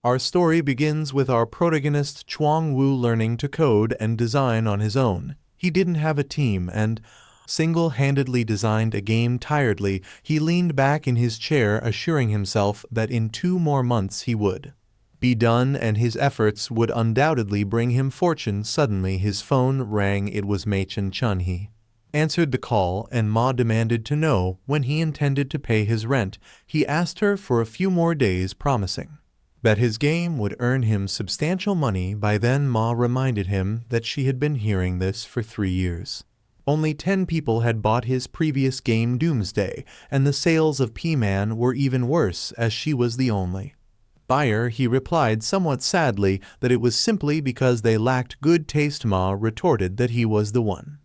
Our story begins with our protagonist Chuang Wu learning to code and design on his own. He didn't have a team and single-handedly designed a game tiredly. He leaned back in his chair, assuring himself that in 2 more months he would be done and his efforts would undoubtedly bring him fortune. Suddenly his phone rang. It was Machen Chun. He answered the call, and Ma demanded to know when he intended to pay his rent. He asked her for a few more days, promising that his game would earn him substantial money by then. Ma reminded him that she had been hearing this for 3 years. Only 10 people had bought his previous game Doomsday, and the sales of P-Man were even worse, as she was the only buyer. He replied somewhat sadly that it was simply because they lacked good taste. Ma retorted that he was the one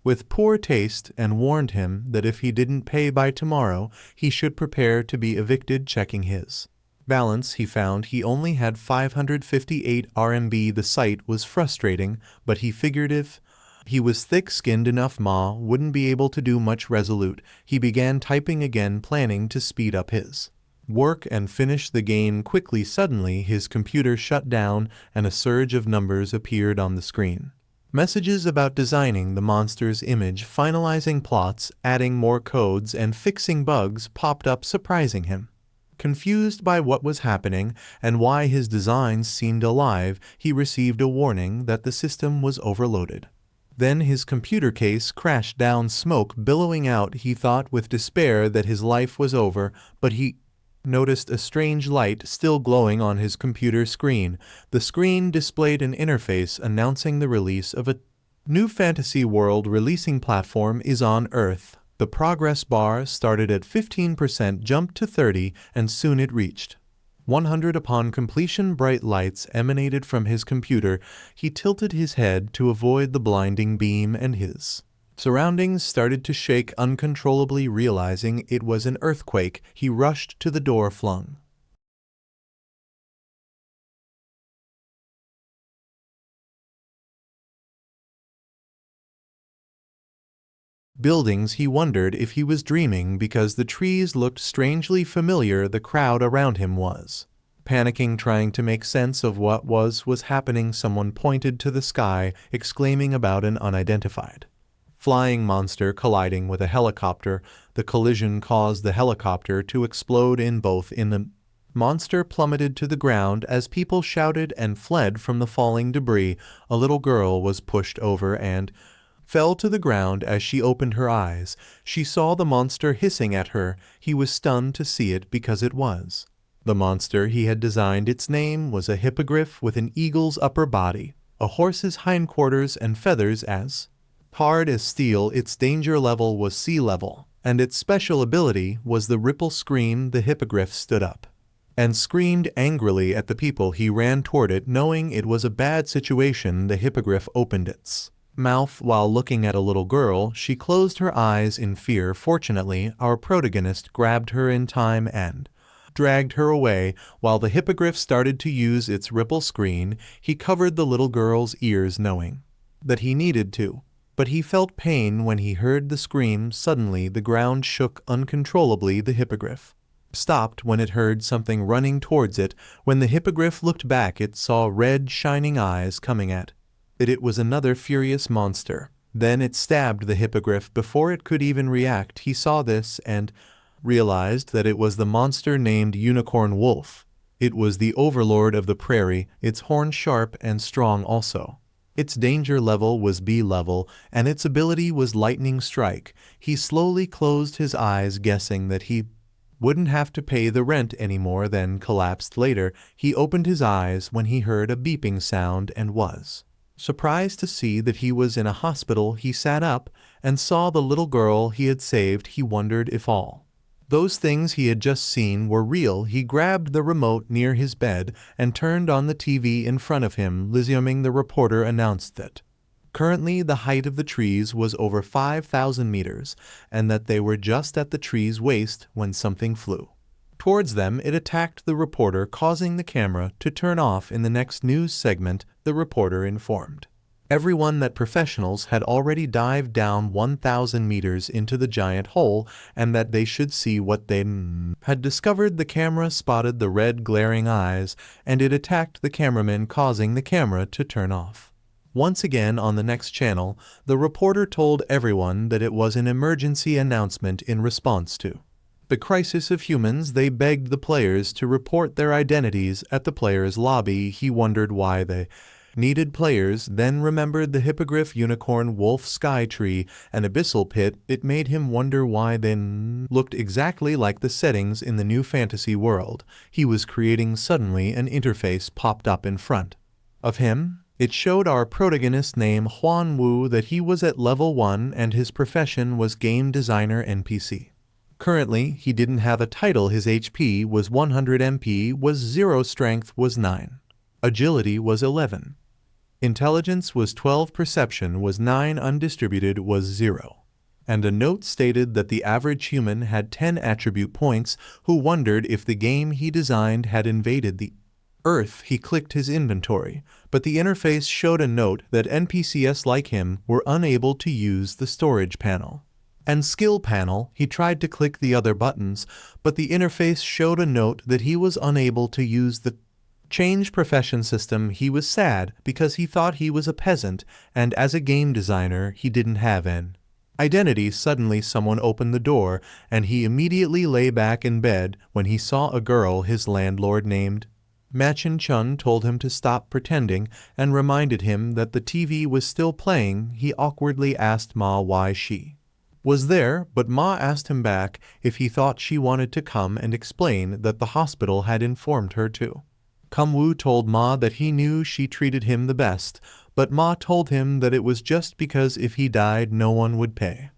with poor taste and warned him that if he didn't pay by tomorrow, he should prepare to be evicted. Checking his balance, he found he only had 558 RMB. The sight was frustrating, but he figured if he was thick-skinned enough, Ma wouldn't be able to do much. Resolute, he began typing again, planning to speed up his work and finish the game quickly. Suddenly, his computer shut down and a surge of numbers appeared on the screen. Messages about designing the monster's image, finalizing plots, adding more codes, and fixing bugs popped up, surprising him. Confused by what was happening and why his designs seemed alive, he received a warning that the system was overloaded. Then his computer case crashed down, smoke billowing out. He thought with despair that his life was over, but he noticed a strange light still glowing on his computer screen. The screen displayed an interface announcing the release of a new fantasy world. Releasing platform is on Earth. The progress bar started at 15%, jumped to 30%, and soon it reached 100. Upon completion, bright lights emanated from his computer. He tilted his head to avoid the blinding beam, and his surroundings started to shake uncontrollably. Realizing it was an earthquake, he rushed to the door, flung buildings. He wondered if he was dreaming because the trees looked strangely familiar. The crowd around him was panicking, trying to make sense of what was happening. Someone pointed to the sky, exclaiming about an unidentified flying monster colliding with a helicopter. The collision caused the helicopter to explode in both. The monster plummeted to the ground as people shouted and fled from the falling debris. A little girl was pushed over and fell to the ground. As she opened her eyes, she saw the monster hissing at her. He was stunned to see it because it was the monster he had designed. Its name was a hippogriff with an eagle's upper body, a horse's hindquarters, and feathers as hard as steel. Its danger level was sea level, and its special ability was the ripple scream. The hippogriff stood up and screamed angrily at the people. He ran toward it, knowing it was a bad situation. The hippogriff opened its mouth while looking at a little girl. She closed her eyes in fear. Fortunately, our protagonist grabbed her in time and dragged her away. While the hippogriff started to use its ripple screen, he covered the little girl's ears, knowing that he needed to. But he felt pain when he heard the scream. Suddenly, the ground shook uncontrollably. The hippogriff stopped when it heard something running towards it. When the hippogriff looked back, it saw red, shining eyes coming at it. It was another furious monster. Then it stabbed the hippogriff before it could even react. He saw this and realized that it was the monster named Unicorn Wolf. It was the overlord of the prairie, its horn sharp and strong also. Its danger level was B level, and its ability was Lightning Strike. He slowly closed his eyes, guessing that he wouldn't have to pay the rent anymore, then collapsed later. He opened his eyes when he heard a beeping sound and was surprised to see that he was in a hospital. He sat up and saw the little girl he had saved. He wondered if all those things he had just seen were real. He grabbed the remote near his bed and turned on the TV in front of him. Resuming, the reporter announced that currently the height of the trees was over 5,000 meters, and that they were just at the tree's waist when something flew towards them. It attacked the reporter, causing the camera to turn off. In the next news segment, the reporter informed Everyone that professionals had already dived down 1,000 meters into the giant hole, and that they should see what they had discovered. The camera spotted the red glaring eyes, and it attacked the cameraman, causing the camera to turn off. Once again on the next channel, the reporter told everyone that it was an emergency announcement in response to the crisis of humans. They begged the players to report their identities at the players' lobby. He wondered why they needed players, then remembered the hippogriff, unicorn, wolf, sky tree, and abyssal pit. It made him wonder why they looked exactly like the settings in the new fantasy world he was creating. Suddenly an interface popped up in front of him. It showed our protagonist named Huan Wu that he was at level 1 and his profession was game designer NPC. Currently, he didn't have a title. His HP was 100, MP was 0, strength was 9, agility was 11. Intelligence was 12, perception was 9, undistributed was 0. And a note stated that the average human had 10 attribute points. Who wondered if the game he designed had invaded the Earth. He clicked his inventory, but the interface showed a note that NPCs like him were unable to use the storage panel and skill panel. He tried to click the other buttons, but the interface showed a note that he was unable to use the change profession system. He was sad because he thought he was a peasant, and as a game designer he didn't have an identity. Suddenly someone opened the door, and he immediately lay back in bed when he saw a girl. His landlord named Machin Chun told him to stop pretending and reminded him that the TV was still playing. He awkwardly asked Ma why she was there, but Ma asked him back if he thought she wanted to come and explain that the hospital had informed her to come. Wu told Ma that he knew she treated him the best, but Ma told him that it was just because if he died no one would pay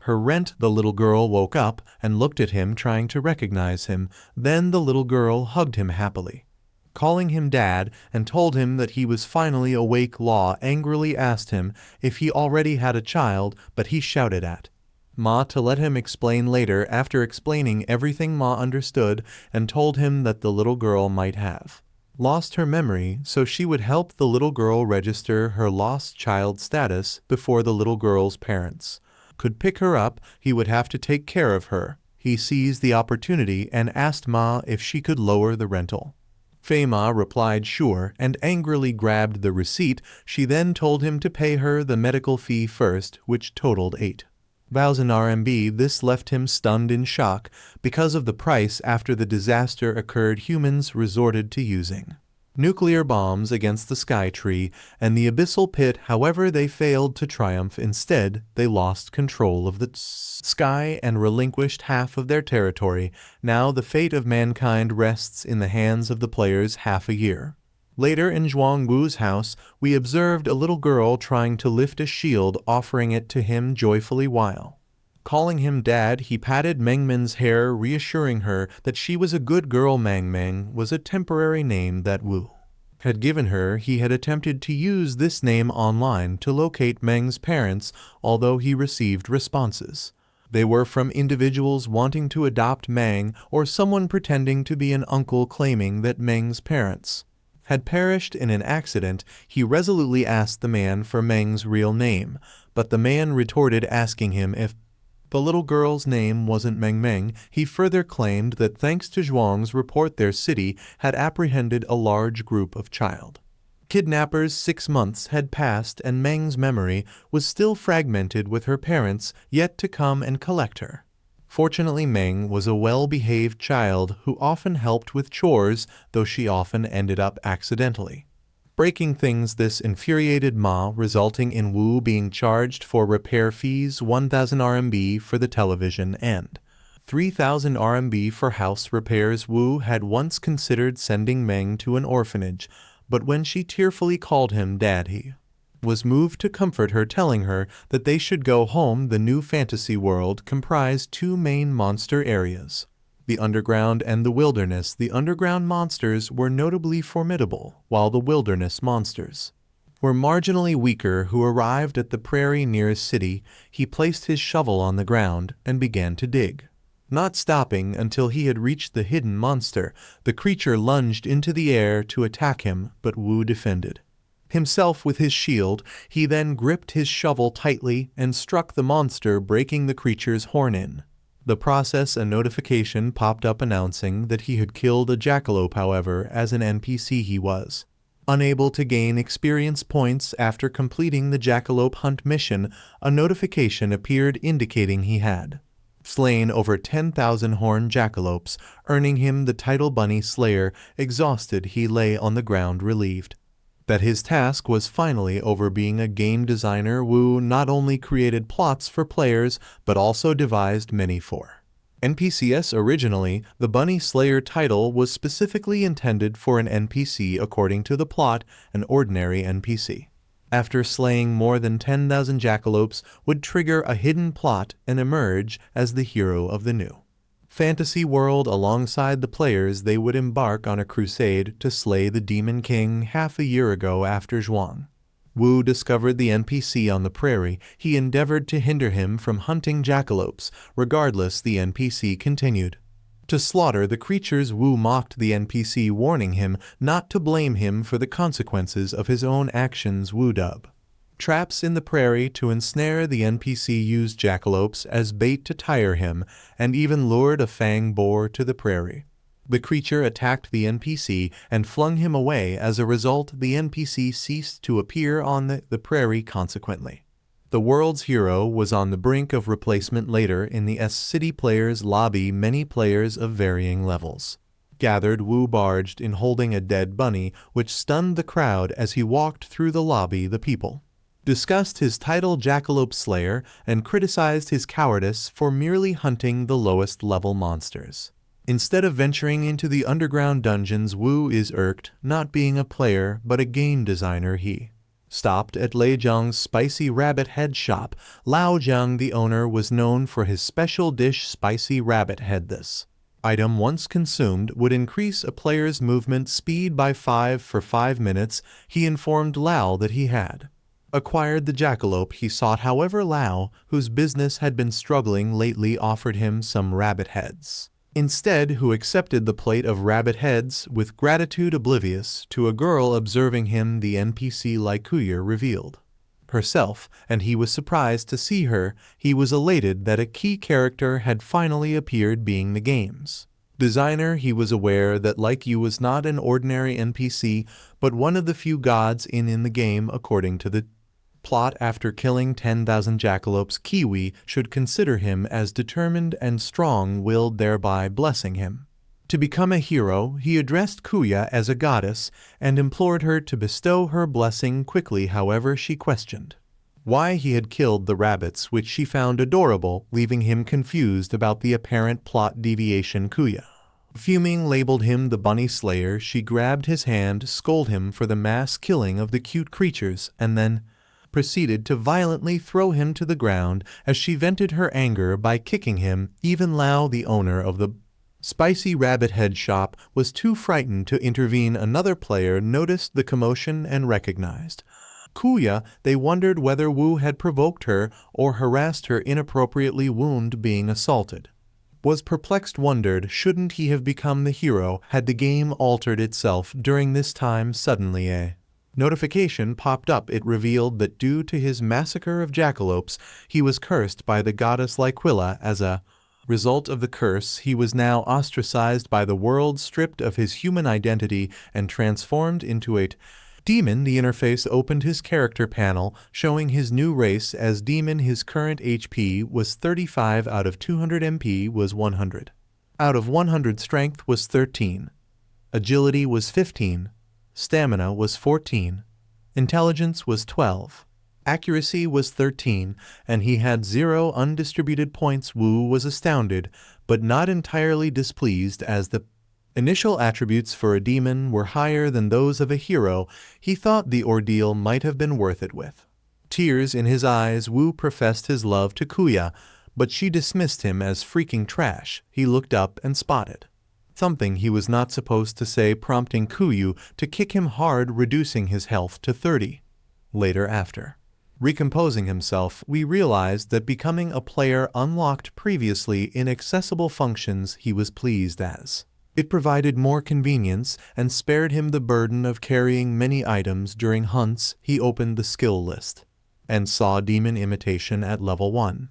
her rent. The little girl woke up and looked at him, trying to recognize him. Then the little girl hugged him happily, calling him dad, and told him that he was finally awake. Law angrily asked him if he already had a child, but he shouted at Ma to let him explain later. After explaining everything, Ma understood and told him that the little girl might have lost her memory, so she would help the little girl register her lost child status before the little girl's parents could pick her up. He would have to take care of her. He seized the opportunity and asked Ma if she could lower the rental. Ma replied sure and angrily grabbed the receipt. She then told him to pay her the medical fee first, which totaled 8,000 RMB. This left him stunned in shock. Because of the price, after the disaster occurred, humans resorted to using nuclear bombs against the sky tree and the abyssal pit. However, they failed to triumph. Instead, they lost control of the sky and relinquished half of their territory. Now the fate of mankind rests in the hands of the players. Half a year later, in Zhuang Wu's house, we observed a little girl trying to lift a shield, offering it to him joyfully while calling him dad. He patted Mengmen's hair, reassuring her that she was a good girl. Meng was a temporary name that Wu had given her. He had attempted to use this name online to locate Meng's parents, although he received responses. They were from individuals wanting to adopt Meng or someone pretending to be an uncle claiming that Meng's parents had perished in an accident. He resolutely asked the man for Meng's real name, but the man retorted, asking him if the little girl's name wasn't Meng. He further claimed that thanks to Zhuang's report, their city had apprehended a large group of child kidnappers. 6 months had passed and Meng's memory was still fragmented, with her parents yet to come and collect her. Fortunately, Meng was a well-behaved child who often helped with chores, though she often ended up accidentally breaking things. This infuriated Ma, resulting in Wu being charged for repair fees, 1,000 RMB for the television and 3,000 RMB for house repairs. Wu had once considered sending Meng to an orphanage, but when she tearfully called him dad, he was moved to comfort her, telling her that they should go home. The new fantasy world comprised 2 main monster areas, the underground and the wilderness. The underground monsters were notably formidable, while the wilderness monsters were marginally weaker. Who arrived at the prairie near a city. He placed his shovel on the ground and began to dig, not stopping until he had reached the hidden monster. The creature lunged into the air to attack him, but Wu defended himself with his shield, he then gripped his shovel tightly and struck the monster, breaking the creature's horn in. The process, a notification popped up announcing that he had killed a jackalope. However, as an NPC he was unable to gain experience points after completing the jackalope hunt mission. A notification appeared indicating he had slain over 10,000 horned jackalopes, earning him the title Bunny Slayer. Exhausted, he lay on the ground, relieved that his task was finally over. Being a game designer, Wu not only created plots for players, but also devised many for NPCs. Originally, the Bunny Slayer title was specifically intended for an NPC. According to the plot, an ordinary NPC, after slaying more than 10,000 jackalopes, would trigger a hidden plot and emerge as the hero of the new fantasy world. Alongside the players, they would embark on a crusade to slay the Demon King. Half a year ago, after Zhuang Wu discovered the NPC on the prairie, he endeavored to hinder him from hunting jackalopes. Regardless, the NPC continued to slaughter the creatures. Wu mocked the NPC, warning him not to blame him for the consequences of his own actions. Wu dug traps in the prairie to ensnare the NPC, used jackalopes as bait to tire him, and even lured a fang boar to the prairie. The creature attacked the NPC and flung him away. As a result, the NPC ceased to appear on the prairie. Consequently, the world's hero was on the brink of replacement. Later, in the S-City players' lobby, many players of varying levels gathered. Wu barged in holding a dead bunny, which stunned the crowd as he walked through the lobby. The people discussed his title, Jackalope Slayer, and criticized his cowardice for merely hunting the lowest level monsters instead of venturing into the underground dungeons. Wu is irked, not being a player but a game designer. He stopped at Lei Zhang's spicy rabbit head shop. Lao Zhang, the owner, was known for his special dish, spicy rabbit head. This item, once consumed, would increase a player's movement speed by 5 for 5 minutes. He informed Lao that he had acquired the jackalope he sought. However, Lao, whose business had been struggling lately, offered him some rabbit heads instead, who accepted the plate of rabbit heads with gratitude. Oblivious to a girl observing him, the NPC Likuya revealed herself, and he was surprised to see her. He was elated that a key character had finally appeared. Being the game's designer, he was aware that Likuya was not an ordinary NPC, but one of the few gods in the game. According to the plot, after killing 10,000 jackalopes, Kiwi should consider him as determined and strong-willed, thereby blessing him to become a hero. He addressed Kuya as a goddess and implored her to bestow her blessing quickly. However, she questioned why he had killed the rabbits, which she found adorable, leaving him confused about the apparent plot deviation. Kuya, fuming, labeled him the Bunny Slayer. She grabbed his hand, scolded him for the mass killing of the cute creatures, and then proceeded to violently throw him to the ground as she vented her anger by kicking him. Even Lao, the owner of the spicy rabbit head shop, was too frightened to intervene. Another player noticed the commotion and recognized Kuya. They wondered whether Wu had provoked her or harassed her inappropriately. Wound, being assaulted, was perplexed, wondered shouldn't he have become the hero had the game altered itself during this time. Suddenly a notification popped up. It revealed that due to his massacre of jackalopes, he was cursed by the goddess Likuya. As a result of the curse, he was now ostracized by the world, stripped of his human identity, and transformed into a demon. The interface opened his character panel, showing his new race as demon. His current HP was 35 out of 200, MP was 100 out of 100, strength was 13, agility was 15, stamina was 14, intelligence was 12, accuracy was 13, and he had 0 undistributed points. Wu was astounded, but not entirely displeased, as the initial attributes for a demon were higher than those of a hero. He thought the ordeal might have been worth it. With tears in his eyes, Wu professed his love to Kuya, but she dismissed him as freaking trash. He looked up and spotted something he was not supposed to say, prompting Kuya to kick him hard, reducing his health to 30. Later, after recomposing himself, we realized that becoming a player unlocked previously inaccessible functions. He was pleased as It provided more convenience and spared him the burden of carrying many items during hunts. He opened the skill list and saw Demon Imitation at level 1.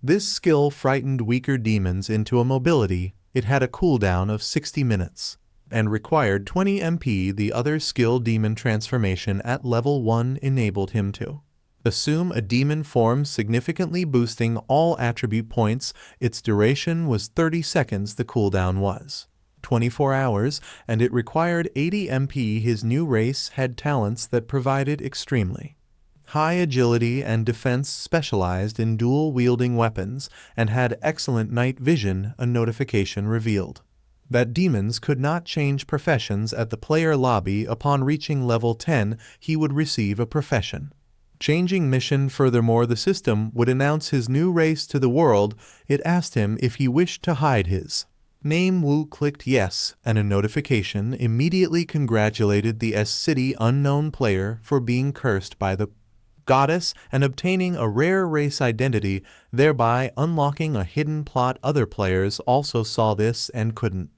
This skill frightened weaker demons into a mobility. It had a cooldown of 60 minutes and required 20 MP. The other skill, Demon Transformation, at level 1 enabled him to assume a demon form, significantly boosting all attribute points. Its duration was 30 seconds. The cooldown was 24 hours, and it required 80 MP. His new race had talents that provided extremely high agility and defense, specialized in dual-wielding weapons, and had excellent night vision. A notification revealed that demons could not change professions at the player lobby. Upon reaching level 10, he would receive a profession changing mission. Furthermore, the system would announce his new race to the world. It asked him if he wished to hide his name. Wu clicked yes, and a notification immediately congratulated the S-City unknown player for being cursed by the goddess and obtaining a rare race identity, thereby unlocking a hidden plot. Other players also saw this and couldn't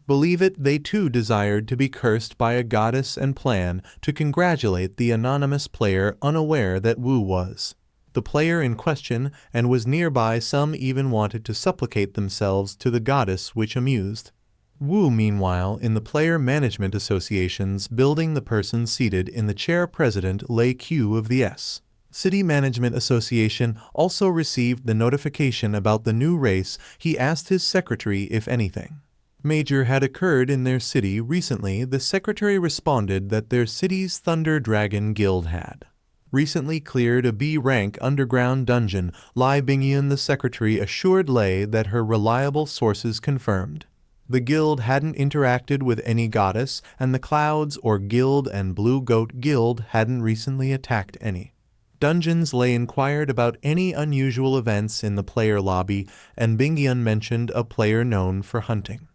believe it. They too desired to be cursed by a goddess and plan to congratulate the anonymous player, unaware that Wu was the player in question and was nearby. Some even wanted to supplicate themselves to the goddess, which amused Wu. Meanwhile, in the Player Management Association's building, the person seated in the chair, President Lei Q of the S-City Management Association, also received the notification about the new race. He asked his secretary if anything major had occurred in their city recently. The secretary responded that their city's Thunder Dragon Guild had recently cleared a B-rank underground dungeon. Lai Bingyan, the secretary, assured Lei that her reliable sources confirmed the guild hadn't interacted with any goddess, and the Clouds or Guild and Blue Goat Guild hadn't recently attacked any dungeons. Lei inquired about any unusual events in the player lobby, and Bingyan mentioned a player known for hunting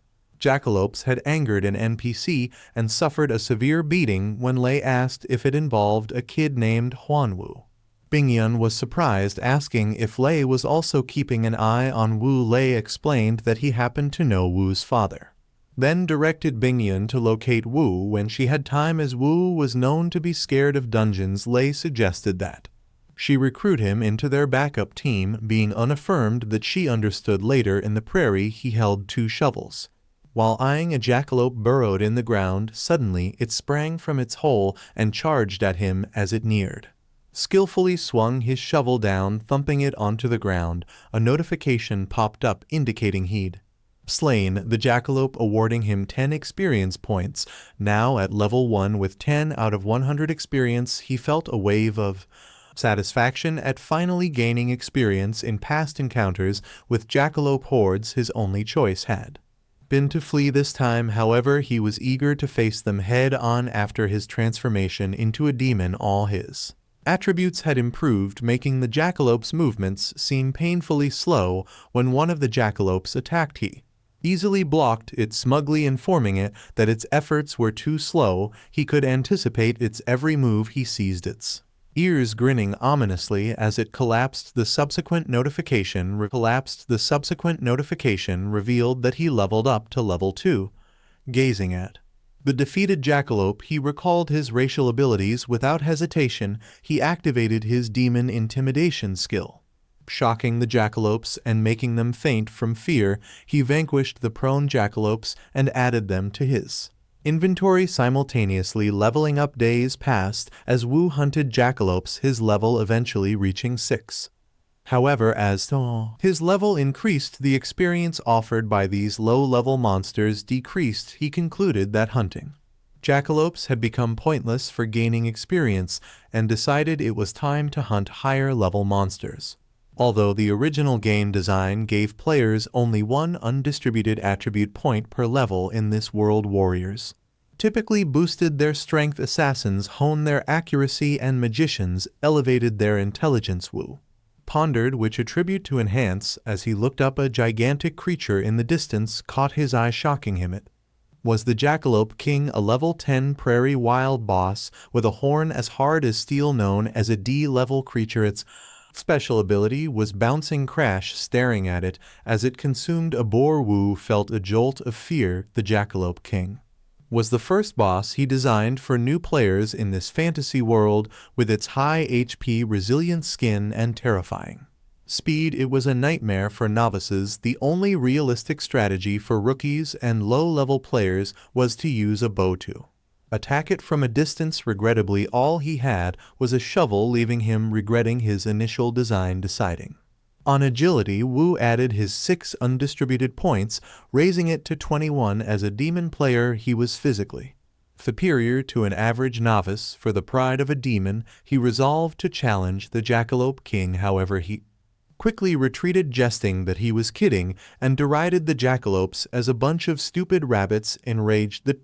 jackalopes had angered an NPC and suffered a severe beating. When Lei asked if it involved a kid named Huanwu, Bingyan was surprised, asking if Lei was also keeping an eye on Wu. Lei explained that he happened to know Wu's father, then directed Bingyan to locate Wu when she had time. As Wu was known to be scared of dungeons, Lei suggested that she recruit him into their backup team, being unaffirmed that she understood. Later in the prairie, he held 2 shovels while eyeing a jackalope burrowed in the ground. Suddenly, it sprang from its hole and charged at him as it neared. Skillfully swung his shovel down, thumping it onto the ground. A notification popped up indicating he'd slain the jackalope, awarding him 10 experience points. Now at level 1 with 10 out of 100 experience, he felt a wave of satisfaction at finally gaining experience. In past encounters with jackalope hordes, his only choice had been to flee. This time, however, he was eager to face them head-on. After his transformation into a demon, all his attributes had improved, making the jackalope's movements seem painfully slow. When one of the jackalopes attacked, he easily blocked it, smugly informing it that its efforts were too slow. He could anticipate its every move. He seized its ears, grinning ominously as it collapsed. The subsequent notification revealed that he leveled up to level 2. Gazing at the defeated jackalope, he recalled his racial abilities. Without hesitation, he activated his demon intimidation skill. Shocking the jackalopes and making them faint from fear, he vanquished the prone jackalopes and added them to his inventory simultaneously. Leveling up. Days passed as Wu hunted jackalopes, his level eventually reaching 6. However, as his level increased, the experience offered by these low-level monsters decreased. He concluded that hunting jackalopes had become pointless for gaining experience and decided it was time to hunt higher-level monsters. Although the original game design gave players only 1 undistributed attribute point per level in this world, warriors typically boosted their strength, assassins honed their accuracy, and magicians elevated their intelligence. Wu pondered which attribute to enhance as he looked up. A gigantic creature in the distance caught his eye, shocking him. It was the Jackalope King, a level 10 prairie wild boss with a horn as hard as steel, known as a D-level creature. Its Special ability was Bouncing Crash. Staring at it as it consumed a boar, Wu felt a jolt of fear. The Jackalope King was the first boss he designed for new players in this fantasy world with its high HP, resilient skin, and terrifying speed. It was a nightmare for novices. The only realistic strategy for rookies and low-level players was to use a bow to attack it from a distance. Regrettably, all he had was a shovel, leaving him regretting his initial design. Deciding on agility, Wu added his 6 undistributed points, raising it to 21. As a demon player, he was physically superior to an average novice. For the pride of a demon, he resolved to challenge the Jackalope King. However, he quickly retreated, jesting that he was kidding, and derided the jackalopes as a bunch of stupid rabbits. Enraged, the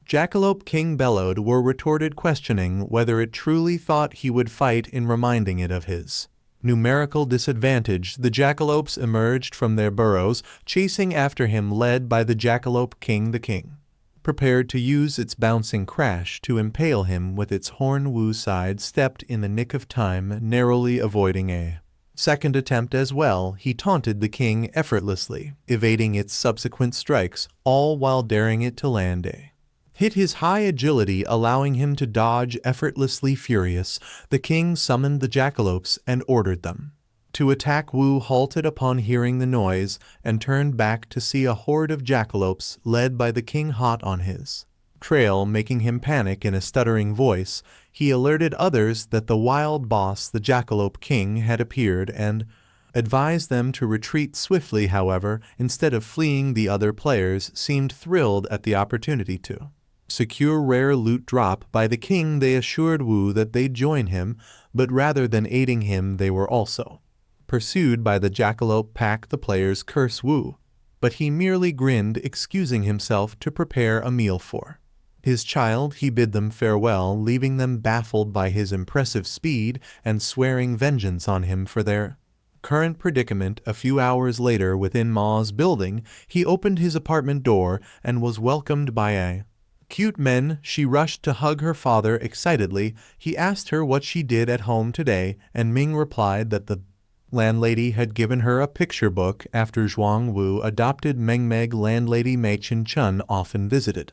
Jackalope King bellowed, were retorted, questioning whether it truly thought he would fight. In reminding it of his numerical disadvantage, the jackalopes emerged from their burrows, chasing after him, led by the Jackalope King. The king prepared to use its Bouncing Crash to impale him with its horn. Wu sidestepped in the nick of time, narrowly avoiding a second attempt as well. He taunted the king effortlessly, evading its subsequent strikes, all while daring it to land a hit. His high agility allowing him to dodge effortlessly. Furious, the king summoned the jackalopes and ordered them to attack. Wu halted upon hearing the noise and turned back to see a horde of jackalopes led by the king hot on his trail, making him panic. In a stuttering voice, he alerted others that the wild boss, the Jackalope King, had appeared and advised them to retreat swiftly. However, instead of fleeing, the other players seemed thrilled at the opportunity to secure rare loot drop by the king. They assured Wu that they'd join him, but rather than aiding him, they were also pursued by the Jackalope pack. The players curse Wu, but he merely grinned, excusing himself to prepare a meal for his child. He bid them farewell, leaving them baffled by his impressive speed and swearing vengeance on him for their current predicament. A few hours later, within Ma's building, he opened his apartment door and was welcomed by a cute man. She rushed to hug her father excitedly. He asked her what she did at home today, and Ming replied that the landlady had given her a picture book. After Zhuang Wu adopted Meng, landlady Mei Chen Chun often visited,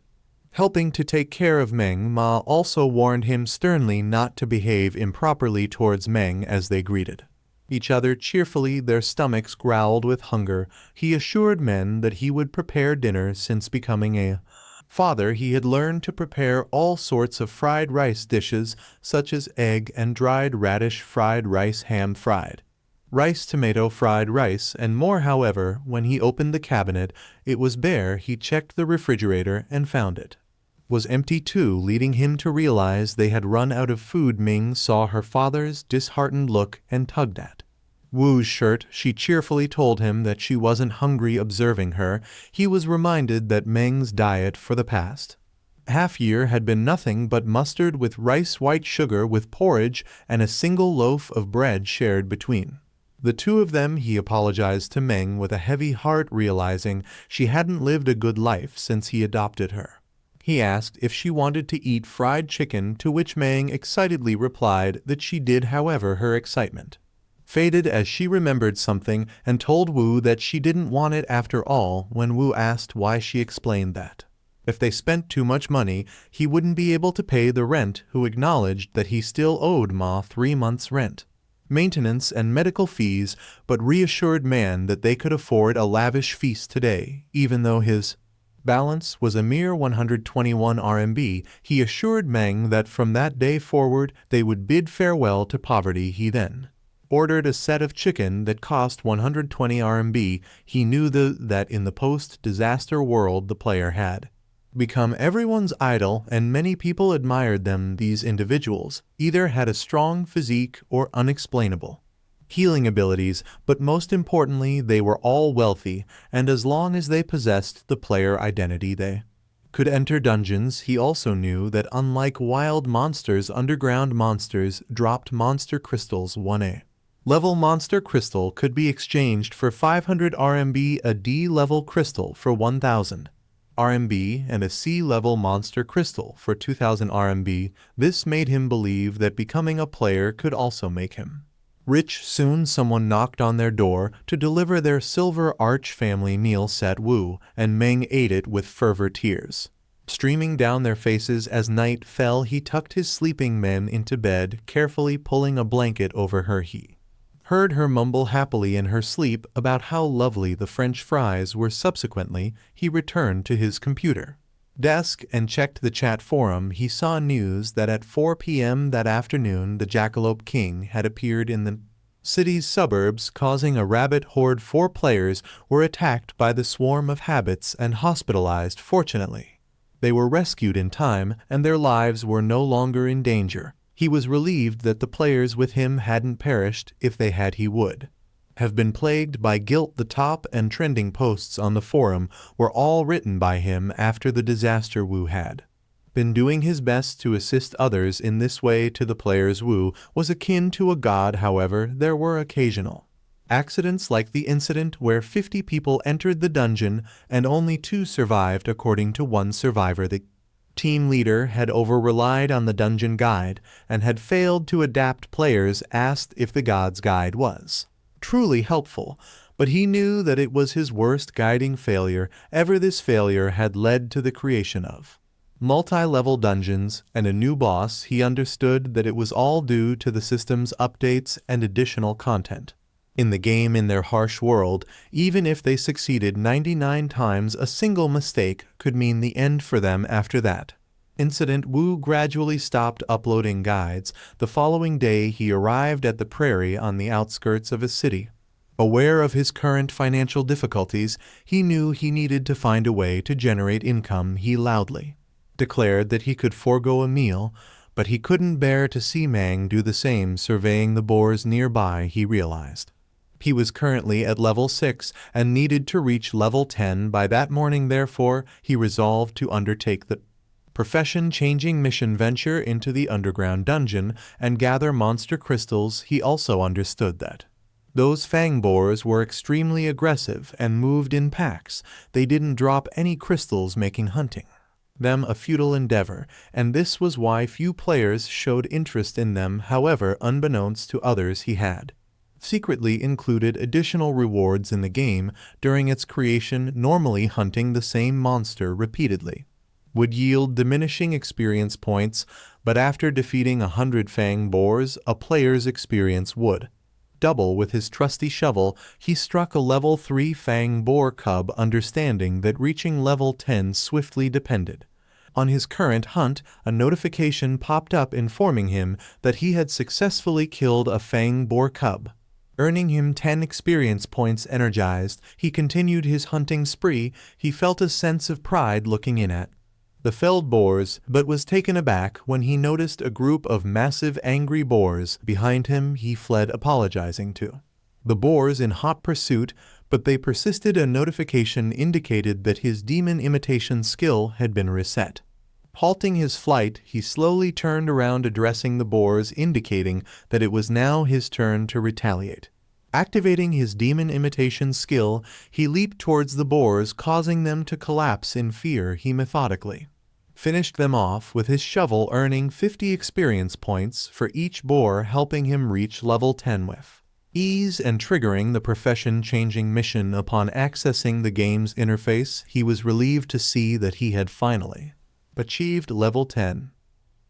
helping to take care of Meng. Ma also warned him sternly not to behave improperly towards Meng as they greeted each other cheerfully. Their stomachs growled with hunger. He assured men that he would prepare dinner. Since becoming a father, he had learned to prepare all sorts of fried rice dishes, such as egg and dried radish fried rice, ham fried rice, tomato fried rice, and more. However, when he opened the cabinet, it was bare. He checked the refrigerator and found it was empty too, leading him to realize they had run out of food. Ming saw her father's disheartened look and tugged at Wu's shirt. She cheerfully told him that she wasn't hungry. Observing her, he was reminded that Meng's diet for the past half-year had been nothing but mustard with rice, white sugar with porridge, and a single loaf of bread shared between the two of them. He apologized to Meng with a heavy heart, realizing she hadn't lived a good life since he adopted her. He asked if she wanted to eat fried chicken, to which Meng excitedly replied that she did. However, her excitement faded as she remembered something and told Wu that she didn't want it after all. When Wu asked why, she explained that if they spent too much money, he wouldn't be able to pay the rent. Who acknowledged that he still owed Ma 3 months' rent, maintenance, and medical fees, but reassured Man that they could afford a lavish feast today, even though his balance was a mere 121 RMB. He assured Meng that from that day forward they would bid farewell to poverty. He then ordered a set of chicken that cost 120 RMB. He knew that in the post-disaster world the player had become everyone's idol, and many people admired them. These individuals either had a strong physique or unexplainable healing abilities, but most importantly, they were all wealthy, and as long as they possessed the player identity, they could enter dungeons. He also knew that unlike wild monsters, underground monsters dropped monster crystals. 1A level monster crystal could be exchanged for 500 RMB, a D level crystal for 1000 RMB, and a C level monster crystal for 2000 RMB. This made him believe that becoming a player could also make him Rich soon someone knocked on their door to deliver their silver arch family meal set Wu, and Meng ate it with fervor tears. Streaming down their faces as night fell, he tucked his sleeping men into bed, carefully pulling a blanket over her. He heard her mumble happily in her sleep about how lovely the French fries were. Subsequently, he returned to his computer desk and checked the chat forum. He saw news that at 4 p.m. that afternoon the Jackalope King had appeared in the city's suburbs, causing a rabid horde. 4 players were attacked by the swarm of habits and hospitalized. Fortunately, they were rescued in time and their lives were no longer in danger. He was relieved that the players with him hadn't perished. If they had, he would have been plagued by guilt. The top and trending posts on the forum were all written by him after the disaster. Wu had been doing his best to assist others in this way. To the players, Wu was akin to a god. However, there were occasional accidents, like the incident where 50 people entered the dungeon and only 2 survived. According to one survivor, the team leader had over-relied on the dungeon guide and had failed to adapt. Players asked if the god's guide was truly helpful, but he knew that it was his worst guiding failure ever. This failure had led to the creation of multi-level dungeons and a new boss. He understood that it was all due to the system's updates and additional content in the game. In their harsh world, even if they succeeded 99 times, a single mistake could mean the end for them. After that incident, Wu gradually stopped uploading guides. The following day, he arrived at the prairie on the outskirts of a city. Aware of his current financial difficulties, he knew he needed to find a way to generate income. He loudly declared that he could forego a meal, but he couldn't bear to see Meng do the same. Surveying the boars nearby, he realized he was currently at level 6 and needed to reach level 10 by that morning. Therefore, he resolved to undertake the profession-changing mission, venture into the underground dungeon and gather monster crystals. He also understood that those fang boars were extremely aggressive and moved in packs. They didn't drop any crystals, making hunting them a futile endeavor, and this was why few players showed interest in them. However, unbeknownst to others, he had secretly included additional rewards in the game during its creation. Normally, hunting the same monster repeatedly would yield diminishing experience points, but after defeating 100 fang boars, a player's experience would double. With his trusty shovel, he struck a level 3 fang boar cub, understanding that reaching level 10 swiftly depended on his current hunt. A notification popped up informing him that he had successfully killed a fang boar cub, earning him 10 experience points. Energized, he continued his hunting spree. He felt a sense of pride looking in at the felled boars, but was taken aback when he noticed a group of massive angry boars behind him. He fled, apologizing to the boars in hot pursuit, but they persisted. A notification indicated that his demon imitation skill had been reset. Halting his flight, he slowly turned around, addressing the boars, indicating that it was now his turn to retaliate. Activating his demon imitation skill, he leaped towards the boars, causing them to collapse in fear. He methodically finished them off with his shovel, earning 50 experience points for each boar, helping him reach level 10 with ease and triggering the profession-changing mission. Upon accessing the game's interface, he was relieved to see that he had finally achieved level 10.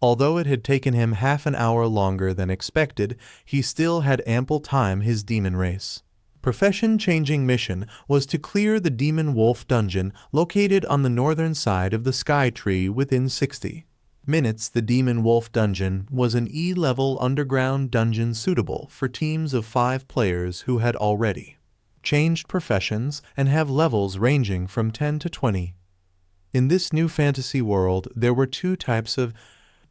Although it had taken him half an hour longer than expected, he still had ample time. His demon race profession-changing mission was to clear the Demon Wolf dungeon located on the northern side of the Sky Tree within 60 minutes. The Demon Wolf dungeon was an E-level underground dungeon suitable for teams of 5 players who had already changed professions and have levels ranging from 10 to 20. In this new fantasy world, there were 2 types of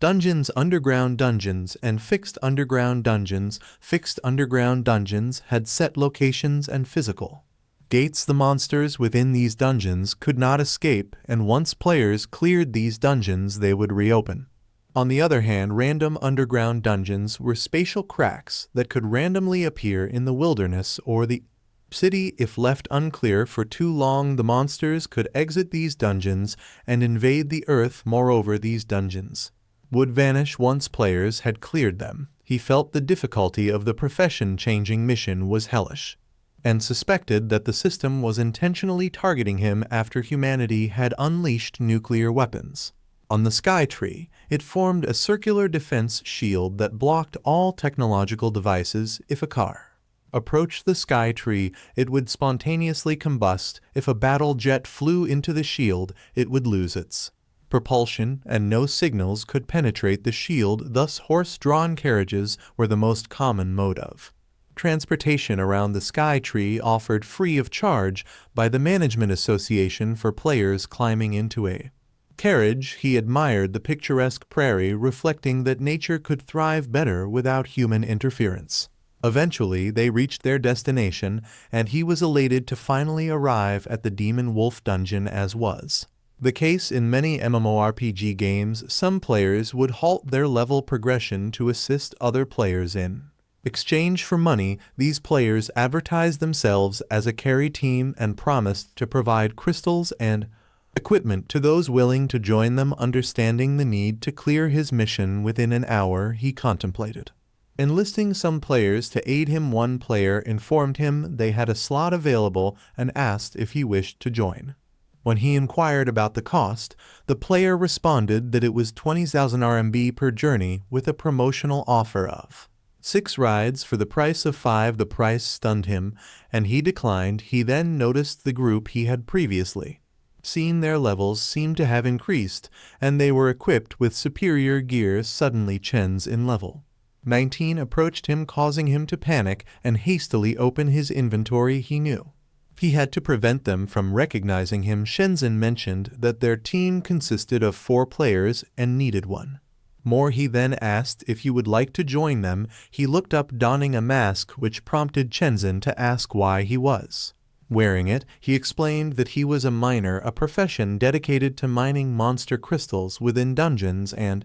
dungeons: underground dungeons and fixed underground dungeons. Fixed underground dungeons had set locations and physical gates. The monsters within these dungeons could not escape, and once players cleared these dungeons, they would reopen. On the other hand, random underground dungeons were spatial cracks that could randomly appear in the wilderness or the city. If left unclear for too long, the monsters could exit these dungeons and invade the earth. Moreover, these dungeons would vanish once players had cleared them. He felt the difficulty of the profession-changing mission was hellish, and suspected that the system was intentionally targeting him after humanity had unleashed nuclear weapons. On the Sky Tree, it formed a circular defense shield that blocked all technological devices if a car approached the Sky Tree. It would spontaneously combust. If a battle jet flew into the shield, it would lose its propulsion, and no signals could penetrate the shield. Thus, horse-drawn carriages were the most common mode of transportation around the Sky Tree, offered free of charge by the Management Association for players climbing into a carriage. He admired the picturesque prairie, reflecting that nature could thrive better without human interference. Eventually, they reached their destination, and he was elated to finally arrive at the Demon Wolf dungeon. As was the case in many MMORPG games, some players would halt their level progression to assist other players in exchange for money. These players advertised themselves as a carry team and promised to provide crystals and equipment to those willing to join them. Understanding the need to clear his mission within an hour, he contemplated enlisting some players to aid him. One player informed him they had a slot available and asked if he wished to join. When he inquired about the cost, the player responded that it was 20,000 RMB per journey with a promotional offer of 6 rides for the price of 5. The price stunned him, and he declined. He then noticed the group he had previously seen. Their levels seemed to have increased, and they were equipped with superior gear. Suddenly, Chen's in level 19 approached him, causing him to panic and hastily open his inventory. He knew he had to prevent them from recognizing him. Shenzhen mentioned that their team consisted of 4 players and needed one more. He then asked if he would like to join them. He looked up, donning a mask, which prompted Shenzhen to ask why he was wearing it. He explained that he was a miner, a profession dedicated to mining monster crystals within dungeons, and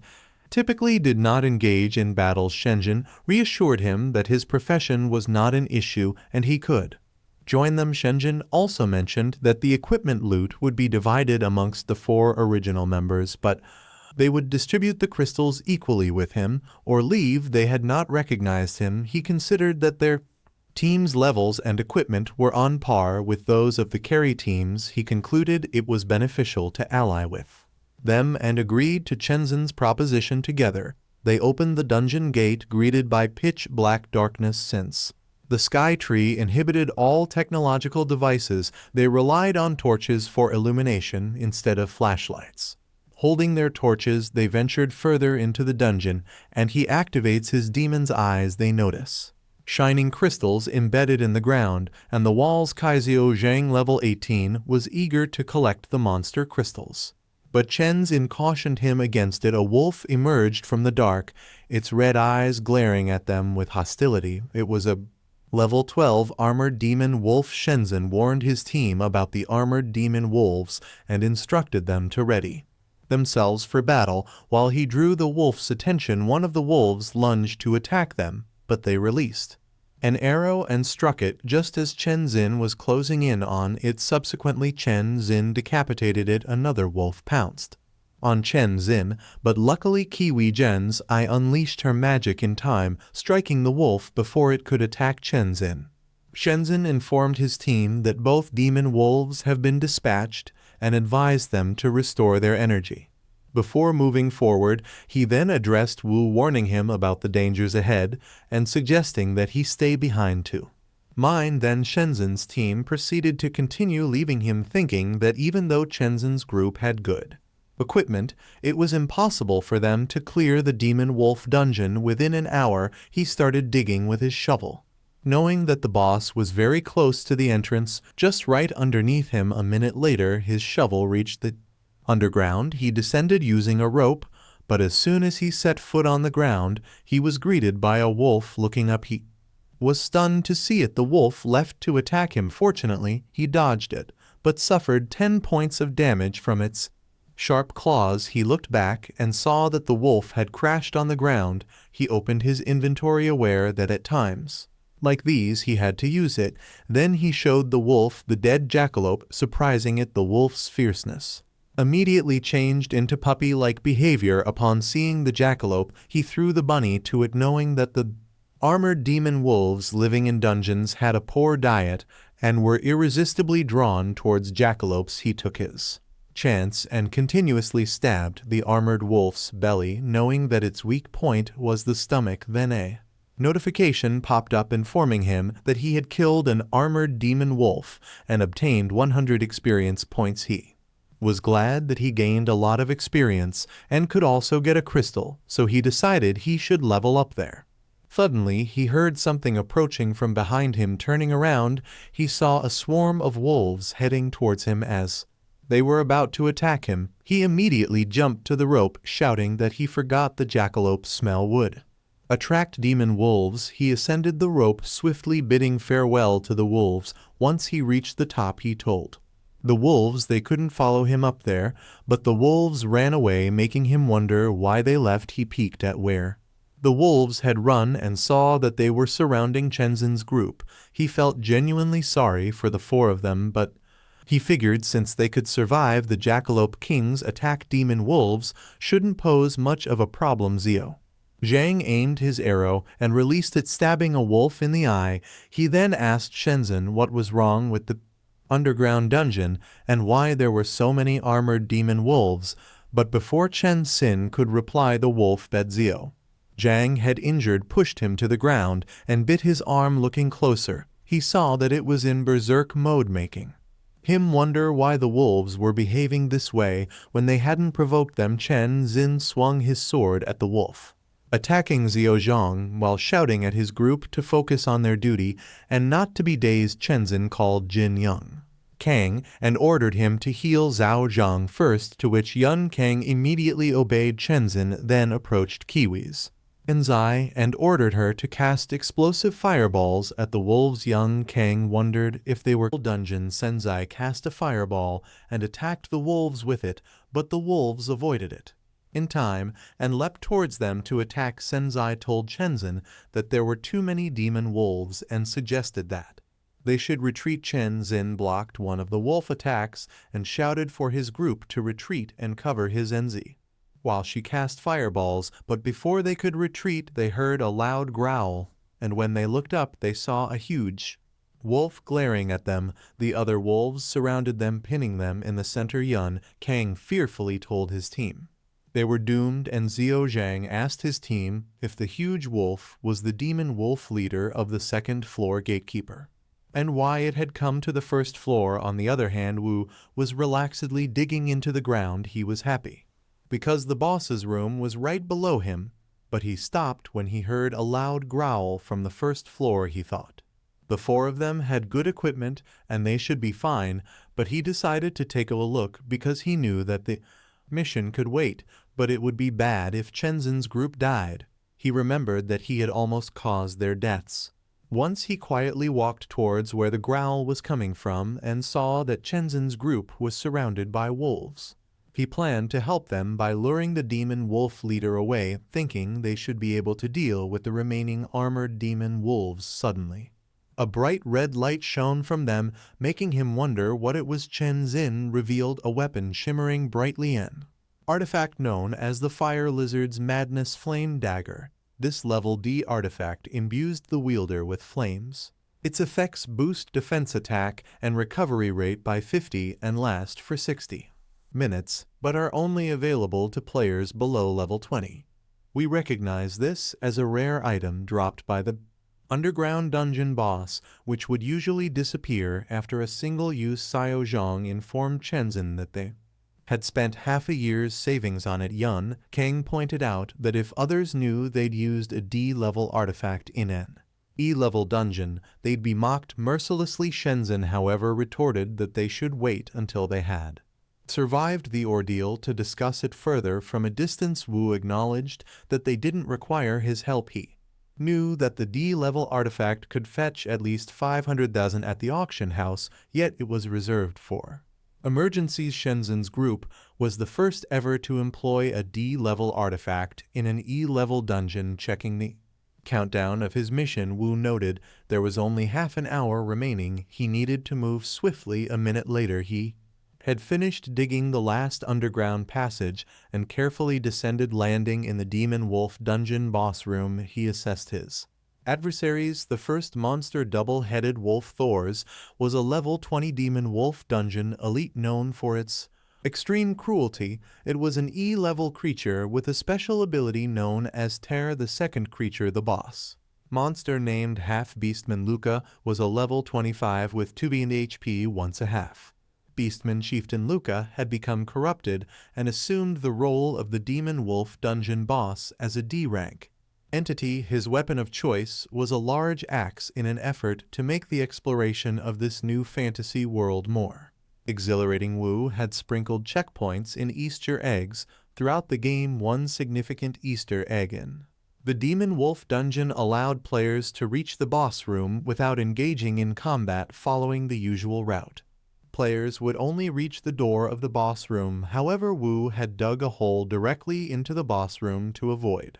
typically did not engage in battles. Shenzhen reassured him that his profession was not an issue and he could join them. Shenzhen also mentioned that the equipment loot would be divided amongst the 4 original members, but they would distribute the crystals equally with him or leave. They had not recognized him. He considered that their team's levels and equipment were on par with those of the carry teams. He concluded it was beneficial to ally with them and agreed to Shenzhen's proposition. Together, they opened the dungeon gate, greeted by pitch-black darkness. Since the Sky Tree inhibited all technological devices, they relied on torches for illumination instead of flashlights. Holding their torches, they ventured further into the dungeon, and he activates his demon's eyes. They notice shining crystals embedded in the ground, and the walls. Kaizio Zhang, level 18, was eager to collect the monster crystals, but Shenzhen cautioned him against it. A wolf emerged from the dark, its red eyes glaring at them with hostility. It was a level 12 armored demon wolf. Shenzhen warned his team about the armored demon wolves and instructed them to ready themselves for battle. While he drew the wolf's attention, one of the wolves lunged to attack them, but they released an arrow and struck it just as Shenzhen was closing in on it. Subsequently, Shenzhen decapitated it. Another wolf pounced on Shenzhen, but luckily Kiwi Gen's eye unleashed her magic in time, striking the wolf before it could attack Shenzhen. Shenzhen informed his team that both demon wolves have been dispatched and advised them to restore their energy. Before moving forward, he then addressed Wu, warning him about the dangers ahead and suggesting that he stay behind to mine. Then Shenzhen's team proceeded to continue, leaving him thinking that even though Shenzhen's group had good equipment, it was impossible for them to clear the Demon Wolf dungeon within an hour. He started digging with his shovel, knowing that the boss was very close to the entrance, just right underneath him. A minute later, his shovel reached the underground. He descended using a rope, but as soon as he set foot on the ground, he was greeted by a wolf. Looking up, he was stunned to see it. The wolf left to attack him. Fortunately, he dodged it, but suffered 10 points of damage from its sharp claws. He looked back and saw that the wolf had crashed on the ground. He opened his inventory, aware that at times like these he had to use it. Then he showed the wolf the dead jackalope, surprising it the wolf's fierceness immediately changed into puppy-like behavior upon seeing the jackalope. He threw the bunny to it, knowing that the armored demon wolves living in dungeons had a poor diet and were irresistibly drawn towards jackalopes. He took his chance and continuously stabbed the armored wolf's belly, knowing that its weak point was the stomach. Then a notification popped up informing him that he had killed an armored demon wolf and obtained 100 experience points. He was glad that he gained a lot of experience and could also get a crystal, so he decided he should level up there. Suddenly, he heard something approaching from behind him. Turning around, he saw a swarm of wolves heading towards him. As they were about to attack him, he immediately jumped to the rope, shouting that he forgot the jackalope's smell would attract demon wolves. He ascended the rope swiftly, bidding farewell to the wolves. Once he reached the top, he told the wolves they couldn't follow him up there, but the wolves ran away, making him wonder why they left. He peeked at where the wolves had run and saw that they were surrounding Chenzin's group. He felt genuinely sorry for the four of them, but he figured since they could survive the Jackalope King's attack, demon wolves shouldn't pose much of a problem. Zio Zhang aimed his arrow and released it, stabbing a wolf in the eye. He then asked Shenzhen what was wrong with the underground dungeon and why there were so many armored demon wolves, but before Chen Xin could reply, the wolf that Zio Zhang had injured pushed him to the ground and bit his arm. Looking closer, he saw that it was in berserk mode, making him wonder why the wolves were behaving this way when they hadn't provoked them. Chen Xin swung his sword at the wolf, attacking Zhao Zhang while shouting at his group to focus on their duty and not to be dazed. Chen Xin called Jin Young Kang and ordered him to heal Zhao Zhang first, to which Yun Kang immediately obeyed. Chen Xin then approached Kiwi's Enzai and ordered her to cast explosive fireballs at the wolves. Young Kang wondered if they were dungeon. Senzai cast a fireball and attacked the wolves with it, but the wolves avoided it in time and leapt towards them to attack. Senzai told Chenzin that there were too many demon wolves and suggested that they should retreat. Chenzin blocked one of the wolf attacks and shouted for his group to retreat and cover his Enzi while she cast fireballs, but before they could retreat they heard a loud growl, and when they looked up they saw a huge wolf glaring at them. The other wolves surrounded them, pinning them in the center. Yun Kang fearfully told his team they were doomed, and Zhao Zhang asked his team if the huge wolf was the demon wolf leader of the second floor gatekeeper, and why it had come to the first floor. On the other hand, Wu was relaxedly digging into the ground. He was happy because the boss's room was right below him, but he stopped when he heard a loud growl from the first floor. He thought the four of them had good equipment and they should be fine, but he decided to take a look because he knew that the mission could wait, but it would be bad if Chenzin's group died. He remembered that he had almost caused their deaths. Once he quietly walked towards where the growl was coming from and saw that Chenzin's group was surrounded by wolves. He planned to help them by luring the demon wolf leader away, thinking they should be able to deal with the remaining armored demon wolves. Suddenly, a bright red light shone from them, making him wonder what it was. Chen Xin revealed a weapon shimmering brightly, an artifact known as the Fire Lizard's Madness Flame Dagger. This level D artifact imbues the wielder with flames. Its effects boost defense attack and recovery rate by 50 and last for 60 minutes, but are only available to players below level 20. We recognize this as a rare item dropped by the underground dungeon boss, which would usually disappear after a single use. Xiao Zhang informed Chenzin that they had spent half a year's savings on it. Yun Kang pointed out that if others knew they'd used a D-level artifact in an E-level dungeon, they'd be mocked mercilessly. Shenzhen, however, retorted that they should wait until they had survived the ordeal to discuss it further. From a distance, Wu acknowledged that they didn't require his help. He knew that the D-level artifact could fetch at least 500,000 at the auction house, yet it was reserved for emergencies. Shenzhen's group was the first ever to employ a D-level artifact in an E-level dungeon. Checking the countdown of his mission, Wu noted there was only half an hour remaining. He needed to move swiftly. A minute later, he had finished digging the last underground passage and carefully descended, landing in the Demon Wolf dungeon boss room. He assessed his adversaries. The first monster, double-headed wolf Thors, was a level 20 Demon Wolf dungeon elite known for its extreme cruelty. It was an E-level creature with a special ability known as Tear. The second creature, the boss monster named Half-Beastman Luca, was a level 25 with 2 HP once a half. Beastman Chieftain Luca had become corrupted and assumed the role of the Demon Wolf dungeon boss as a D-rank entity. His weapon of choice was a large axe in an effort to make the exploration of this new fantasy world more exhilarating. Wu had sprinkled checkpoints in Easter eggs throughout the game. One significant Easter egg in the Demon Wolf dungeon allowed players to reach the boss room without engaging in combat following the usual route. Players would only reach the door of the boss room. However, Wu had dug a hole directly into the boss room to avoid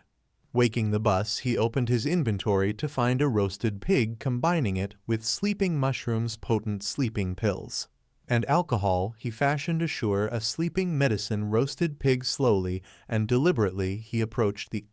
waking the boss. He opened his inventory to find a roasted pig, combining it with sleeping mushrooms, potent sleeping pills, and alcohol. He fashioned a sleeping medicine. Roasted pig. Slowly and deliberately he approached the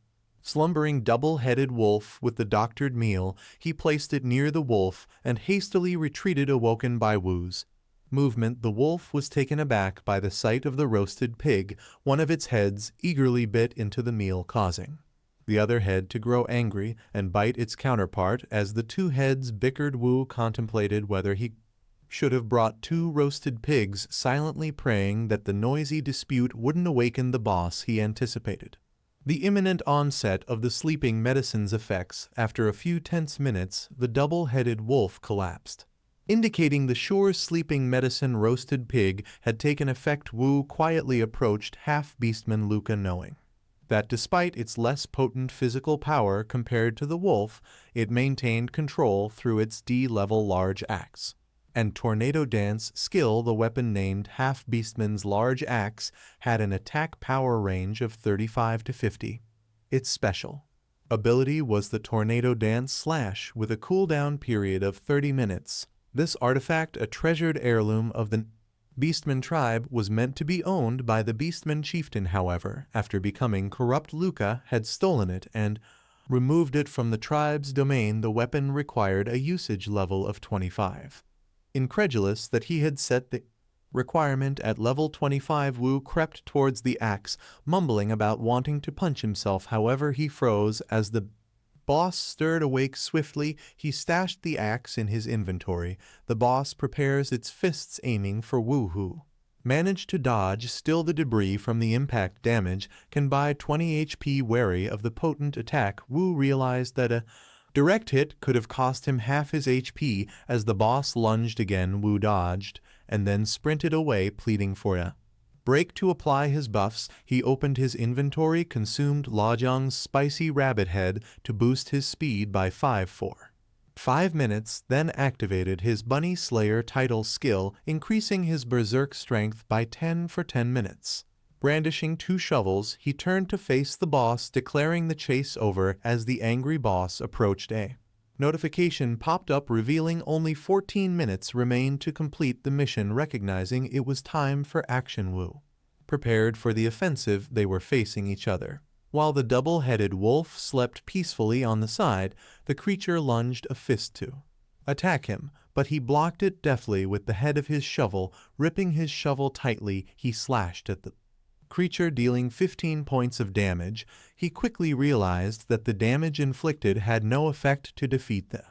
slumbering double-headed wolf with the doctored meal. He placed it near the wolf and hastily retreated. Awoken by Wu's movement, the wolf was taken aback by the sight of the roasted pig. One of its heads eagerly bit into the meal, causing the other head to grow angry and bite its counterpart. As the two heads bickered, Wu contemplated whether he should have brought 2 roasted pigs, silently praying that the noisy dispute wouldn't awaken the boss he anticipated. The imminent onset of the sleeping medicine's effects. After a few tense minutes, the double-headed wolf collapsed, indicating the sure sleeping medicine roasted pig had taken effect. Wu quietly approached Half-Beastman Luca, knowing that despite its less potent physical power compared to the wolf, it maintained control through its D-level large axe and tornado dance skill. The weapon, named Half-Beastman's large axe, had an attack power range of 35 to 50. Its special ability was the tornado dance slash with a cooldown period of 30 minutes. This artifact, a treasured heirloom of the Beastman tribe, was meant to be owned by the Beastman chieftain. However, after becoming corrupt, Luca had stolen it and removed it from the tribe's domain. The weapon required a usage level of 25. Incredulous that he had set the requirement at level 25, Wu crept towards the axe, mumbling about wanting to punch himself. However, he froze as the boss stirred awake. Swiftly, he stashed the axe in his inventory. The boss prepares its fists, aiming for Wu, who managed to dodge. Still, the debris from the impact damage can buy 20 HP. Wary of the potent attack, Wu realized that a direct hit could have cost him half his HP. As the boss lunged again, Wu dodged and then sprinted away, pleading for a break to apply his buffs. He opened his inventory, consumed Lajong's spicy rabbit head to boost his speed by 5 for 5 minutes, then activated his Bunny Slayer title skill, increasing his berserk strength by 10 for 10 minutes. Brandishing 2 shovels, he turned to face the boss, declaring the chase over. As the angry boss approached, a notification popped up revealing only 14 minutes remained to complete the mission. Recognizing it was time for action, Wu prepared for the offensive. They were facing each other. While the double-headed wolf slept peacefully on the side, the creature lunged a fist to attack him, but he blocked it deftly with the head of his shovel. Ripping his shovel tightly, he slashed at the creature, dealing 15 points of damage. He quickly realized that the damage inflicted had no effect to defeat the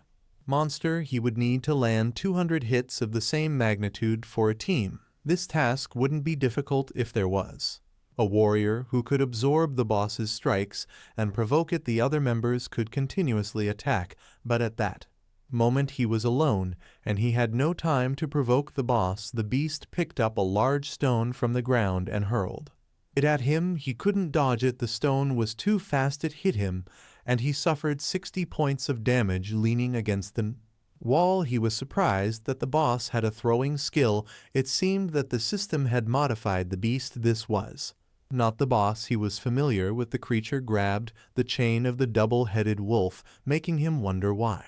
monster. He would need to land 200 hits of the same magnitude for a team. This task wouldn't be difficult if there was a warrior who could absorb the boss's strikes and provoke it. The other members could continuously attack, but at that moment he was alone, and he had no time to provoke the boss. The beast picked up a large stone from the ground and hurled it at him. He couldn't dodge it. The stone was too fast. It hit him, and he suffered 60 points of damage. Leaning against the wall, he was surprised that the boss had a throwing skill. It seemed that the system had modified the beast. This was not the boss he was familiar with. The creature grabbed the chain of the double-headed wolf, making him wonder why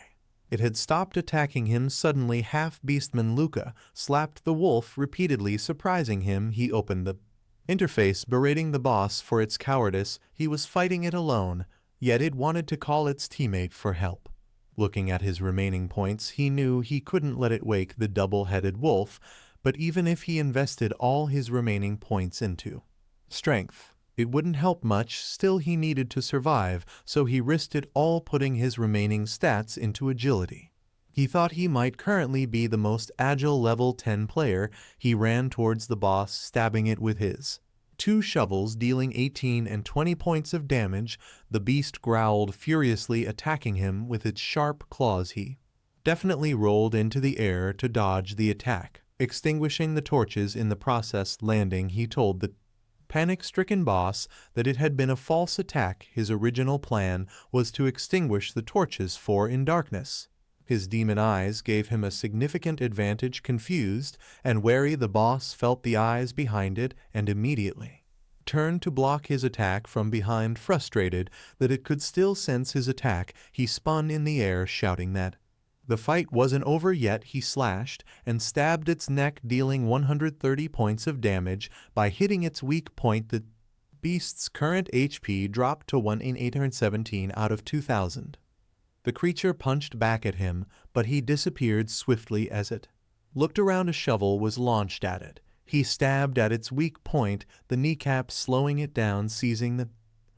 It had stopped attacking him suddenly. Half-beastman Luca slapped the wolf repeatedly, surprising him. He opened the interface, berating the boss for its cowardice. He was fighting it alone, yet it wanted to call its teammate for help. Looking at his remaining points, he knew he couldn't let it wake the double-headed wolf, but even if he invested all his remaining points into strength, it wouldn't help much. Still, he needed to survive, so he risked it all, putting his remaining stats into agility. He thought he might currently be the most agile level 10 player. He ran towards the boss, stabbing it with his two shovels, dealing 18 and 20 points of damage. The beast growled furiously, attacking him with its sharp claws. He definitely rolled into the air to dodge the attack, extinguishing the torches in the process. Landing, he told the panic-stricken boss that it had been a false attack. His original plan was to extinguish the torches in darkness. His demon eyes gave him a significant advantage. Confused and wary, the boss felt the eyes behind it and immediately turned to block his attack from behind. Frustrated that it could still sense his attack, he spun in the air, shouting that the fight wasn't over yet. He slashed and stabbed its neck, dealing 130 points of damage by hitting its weak point. The beast's current HP dropped to 1 in 817 out of 2000. The creature punched back at him, but he disappeared swiftly as it looked around. A shovel was launched at it. He stabbed at its weak point, the kneecap, slowing it down. Seizing the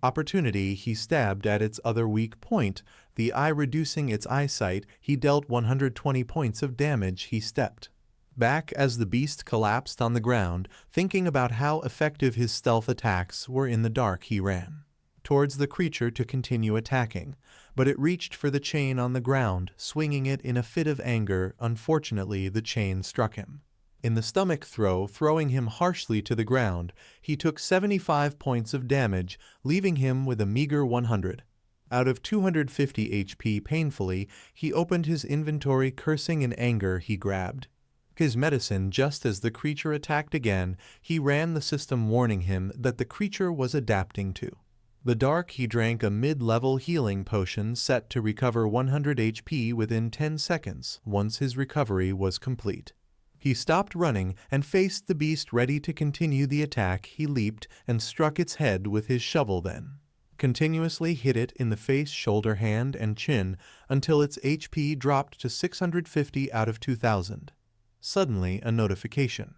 opportunity, he stabbed at its other weak point, the eye, reducing its eyesight. He dealt 120 points of damage. He stepped back as the beast collapsed on the ground, thinking about how effective his stealth attacks were in the dark. He ran towards the creature to continue attacking, but it reached for the chain on the ground, swinging it in a fit of anger. Unfortunately, the chain struck him in the stomach, throwing him harshly to the ground. He took 75 points of damage, leaving him with a meager 100 out of 250 HP. Painfully, he opened his inventory, cursing in anger. He grabbed his medicine just as the creature attacked again. He ran the system, warning him that the creature was adapting to the dark. He drank a mid-level healing potion set to recover 100 HP within 10 seconds. Once his recovery was complete, he stopped running and faced the beast, ready to continue the attack. He leaped and struck its head with his shovel, then continuously hit it in the face, shoulder, hand, and chin until its HP dropped to 650 out of 2000. Suddenly, a notification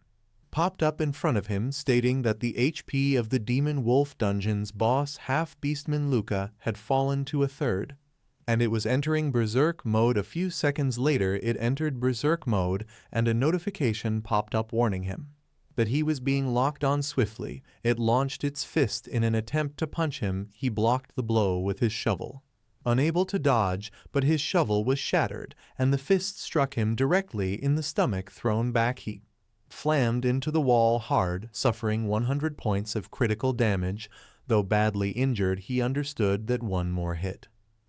popped up in front of him stating that the HP of the Demon Wolf Dungeon's boss, half-beastman Luca, had fallen to a third, and it was entering Berserk mode. A few seconds later, it entered Berserk mode, and a notification popped up warning him that he was being locked on. Swiftly, it launched its fist in an attempt to punch him. He blocked the blow with his shovel, unable to dodge, but his shovel was shattered, and the fist struck him directly in the stomach. Thrown back, he slammed into the wall hard, suffering 100 points of critical damage. Though badly injured, he understood that one more hit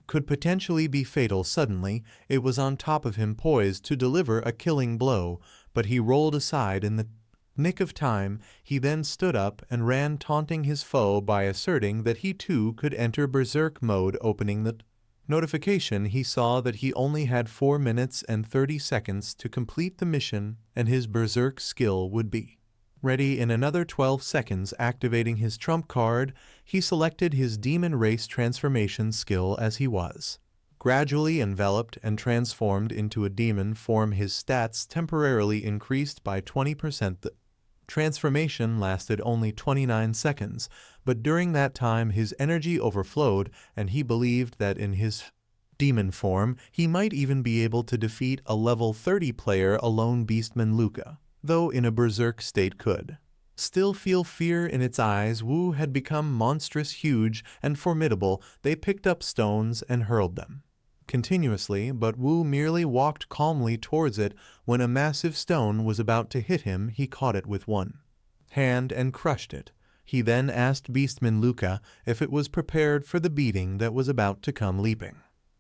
could potentially be fatal. Suddenly, it was on top of him, poised to deliver a killing blow, but he rolled aside in the nick of time. He then stood up and ran, taunting his foe by asserting that he too could enter Berserk mode. Opening the notification, he saw that he only had 4 minutes and 30 seconds to complete the mission, and his Berserk skill would be ready in another 12 seconds. Activating his trump card, he selected his Demon Race transformation skill. As he was gradually enveloped and transformed into a demon form, his stats temporarily increased by 20%. The transformation lasted only 29 seconds, but during that time his energy overflowed, and he believed that in his demon form he might even be able to defeat a level 30 player alone. Beastman Luca, though in a berserk state, could still feel fear in its eyes. Wu had become monstrous, huge, and formidable. They picked up stones and hurled them continuously, but Wu merely walked calmly towards it. When a massive stone was about to hit him, he caught it with one hand and crushed it. He then asked Beastman Luca if it was prepared for the beating that was about to come. Leaping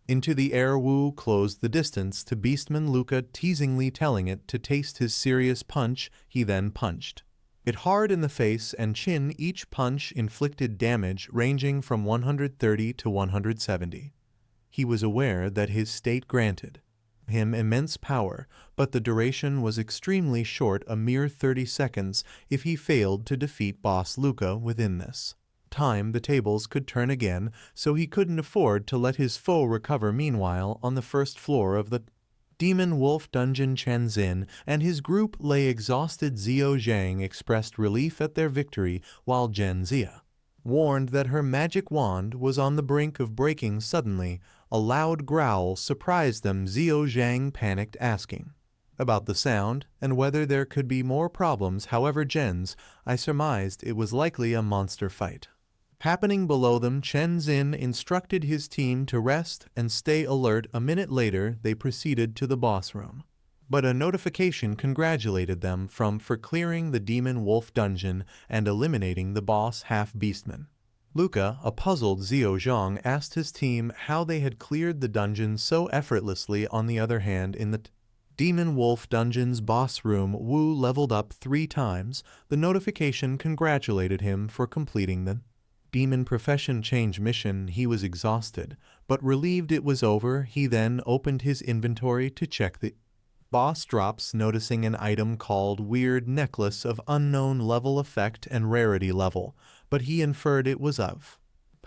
into the air, Wu closed the distance to Beastman Luca, teasingly telling it to taste his serious punch. He then punched it hard in the face and chin. Each punch inflicted damage ranging from 130 to 170. He was aware that his state granted him immense power, but the duration was extremely short, a mere 30 seconds, if he failed to defeat Boss Luca within this time. The tables could turn again, so he couldn't afford to let his foe recover. Meanwhile, on the first floor of the Demon Wolf Dungeon, Chen Xin and his group lay exhausted. Xiao Zhang expressed relief at their victory, while Gen Zia warned that her magic wand was on the brink of breaking. Suddenly, a loud growl surprised them. Xiao Zhang panicked, asking about the sound and whether there could be more problems. However, I surmised it was likely a monster fight happening below them. Chen Xin instructed his team to rest and stay alert. A minute later, they proceeded to the boss room. But a notification congratulated them for clearing the Demon Wolf Dungeon and eliminating the boss half-beastman. Luca, a puzzled Xiao Zhang, asked his team how they had cleared the dungeon so effortlessly. On the other hand, in the Demon Wolf Dungeon's boss room, Wu leveled up 3 times. The notification congratulated him for completing the Demon Profession Change mission. He was exhausted, but relieved it was over. He then opened his inventory to check the boss drops, noticing an item called Weird Necklace of Unknown Level Effect and Rarity Level, but he inferred it was of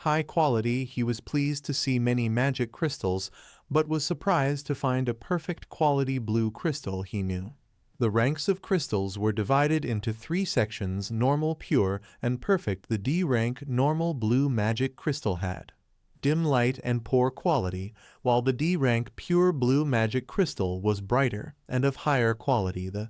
high quality. He was pleased to see many magic crystals, but was surprised to find a perfect quality blue crystal. He knew the ranks of crystals were divided into 3 sections: normal, pure, and perfect. The D rank normal blue magic crystal had dim light and poor quality, while the D rank pure blue magic crystal was brighter and of higher quality. The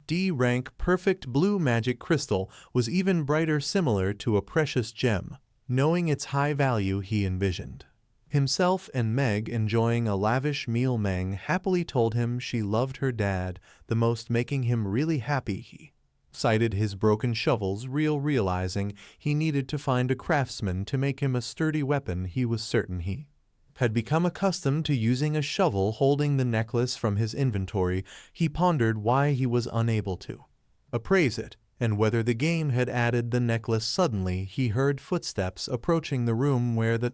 D rank perfect blue magic crystal was even brighter, similar to a precious gem. Knowing its high value, he envisioned himself and Meg enjoying a lavish meal. Meng happily told him she loved her dad the most, making him really happy. He cited his broken shovels, realizing he needed to find a craftsman to make him a sturdy weapon. He was certain he had become accustomed to using a shovel. Holding the necklace from his inventory, he pondered why he was unable to appraise it, and whether the game had added the necklace. Suddenly, he heard footsteps approaching the room where the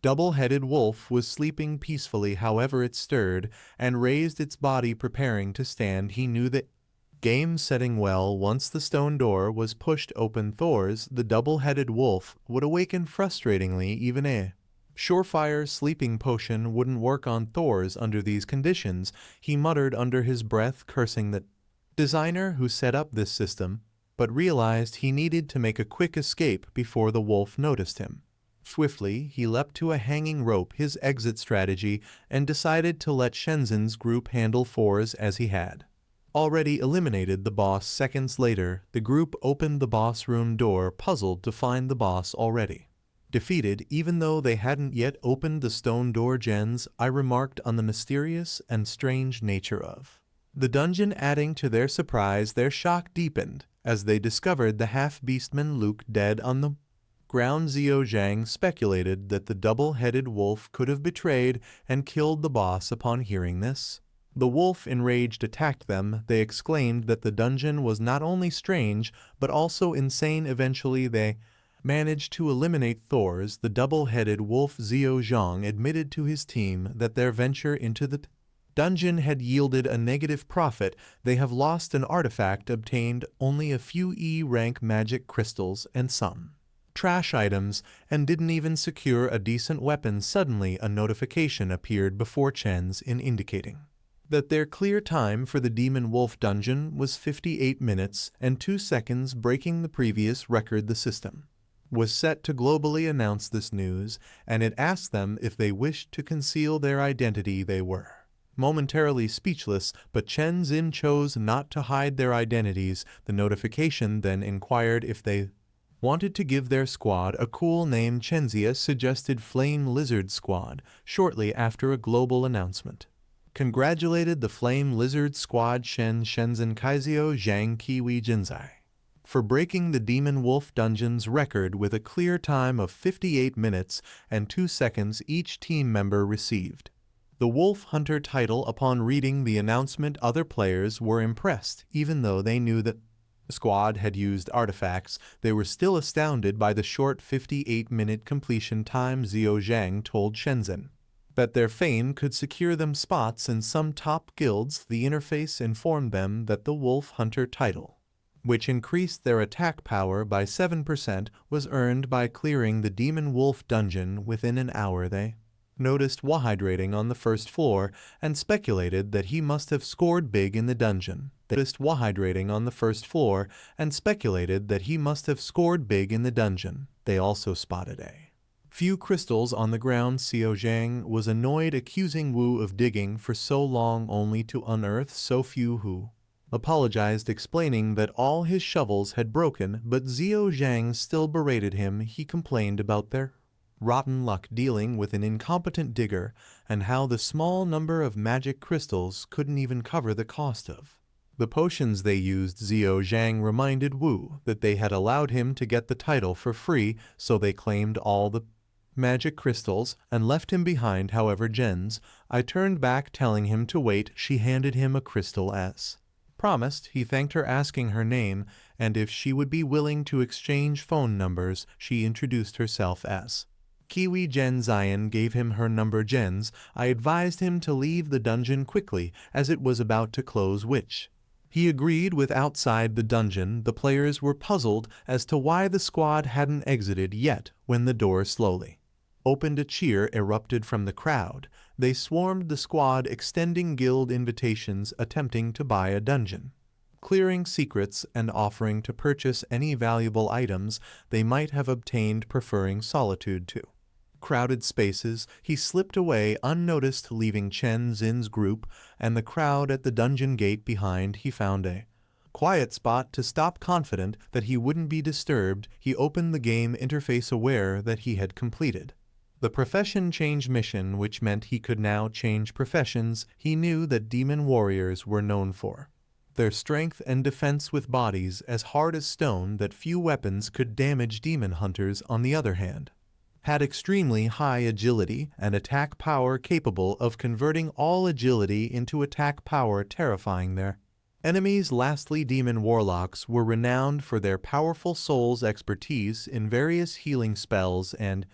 double-headed wolf was sleeping peacefully. However, it stirred and raised its body, preparing to stand. He knew that game setting well. Once the stone door was pushed open, the double-headed wolf would awaken frustratingly. Even a surefire sleeping potion wouldn't work on Thor's under these conditions. He muttered under his breath, cursing the designer who set up this system, but realized he needed to make a quick escape before the wolf noticed him. Swiftly, he leapt to a hanging rope, his exit strategy, and decided to let Shenzin's group handle Thor's as he had already eliminated the boss. Seconds later, the group opened the boss room door, puzzled to find the boss already defeated, even though they hadn't yet opened the stone door. I remarked on the mysterious and strange nature of the dungeon, adding to their surprise. Their shock deepened as they discovered the half-beastman Luke dead on the ground. Xiao Zhang speculated that the double-headed wolf could have betrayed and killed the boss. Upon hearing this, the wolf, enraged, attacked them. They exclaimed that the dungeon was not only strange, but also insane. Eventually, they managed to eliminate Thor's. The double-headed wolf. Xiao Zhang admitted to his team that their venture into the dungeon had yielded a negative profit. They have lost an artifact, obtained only a few E-rank magic crystals and some trash items, and didn't even secure a decent weapon. Suddenly, a notification appeared before Chen's indicating that their clear time for the Demon Wolf Dungeon was 58 minutes and 2 seconds, breaking the previous record. The system was set to globally announce this news, and it asked them if they wished to conceal their identity. They were momentarily speechless, but Chen Xin chose not to hide their identities. The notification then inquired if they wanted to give their squad a cool name. Chenzia suggested Flame Lizard Squad shortly after a global announcement congratulated the Flame Lizard Squad Shenzhen Kaizio Zhang Kiwi Jinzai for breaking the Demon Wolf Dungeon's record with a clear time of 58 minutes and 2 seconds. Each team member received the Wolf Hunter title. Upon reading the announcement, other players were impressed. Even though they knew that the squad had used artifacts, they were still astounded by the short 58-minute completion time. Xiao Zhang told Shenzhen That their fame could secure them spots in some top guilds, the interface informed them that the Wolf Hunter title, which increased their attack power by 7%, was earned by clearing the Demon Wolf dungeon within an hour. They noticed Wahydrating on the first floor and speculated that he must have scored big in the dungeon. They noticed Wahydrating on the first floor and speculated that he must have scored big in the dungeon. They also spotted a few crystals on the ground. Xiao Zhang was annoyed, accusing Wu of digging for so long only to unearth so few. Who apologized, explaining that all his shovels had broken, but Xiao Zhang still berated him. He complained about their rotten luck dealing with an incompetent digger and how the small number of magic crystals couldn't even cover the cost of the potions they used. Xiao Zhang reminded Wu that they had allowed him to get the title for free, so they claimed all the magic crystals and left him behind. However, I turned back, telling him to wait. She handed him a crystal as promised. He thanked her, asking her name and if she would be willing to exchange phone numbers. She introduced herself as Kiwi. Zion gave him her number. I advised him to leave the dungeon quickly as it was about to close, which he agreed with. Outside the dungeon, the players were puzzled as to why the squad hadn't exited yet. When the door slowly opened, a cheer erupted from the crowd. They swarmed the squad, extending guild invitations, attempting to buy a dungeon, clearing secrets, and offering to purchase any valuable items they might have obtained. Preferring solitude to crowded spaces, he slipped away unnoticed, leaving Chen Xin's group and the crowd at the dungeon gate behind. He found a quiet spot to stop. Confident that he wouldn't be disturbed, he opened the game interface, aware that he had completed the profession change mission, which meant he could now change professions. He knew that demon warriors were known for their strength and defense with bodies as hard as stone that few weapons could damage. Demon hunters, on the other hand, had extremely high agility and attack power, capable of converting all agility into attack power, terrifying their enemies. Lastly, demon warlocks were renowned for their powerful souls, expertise in various healing spells, and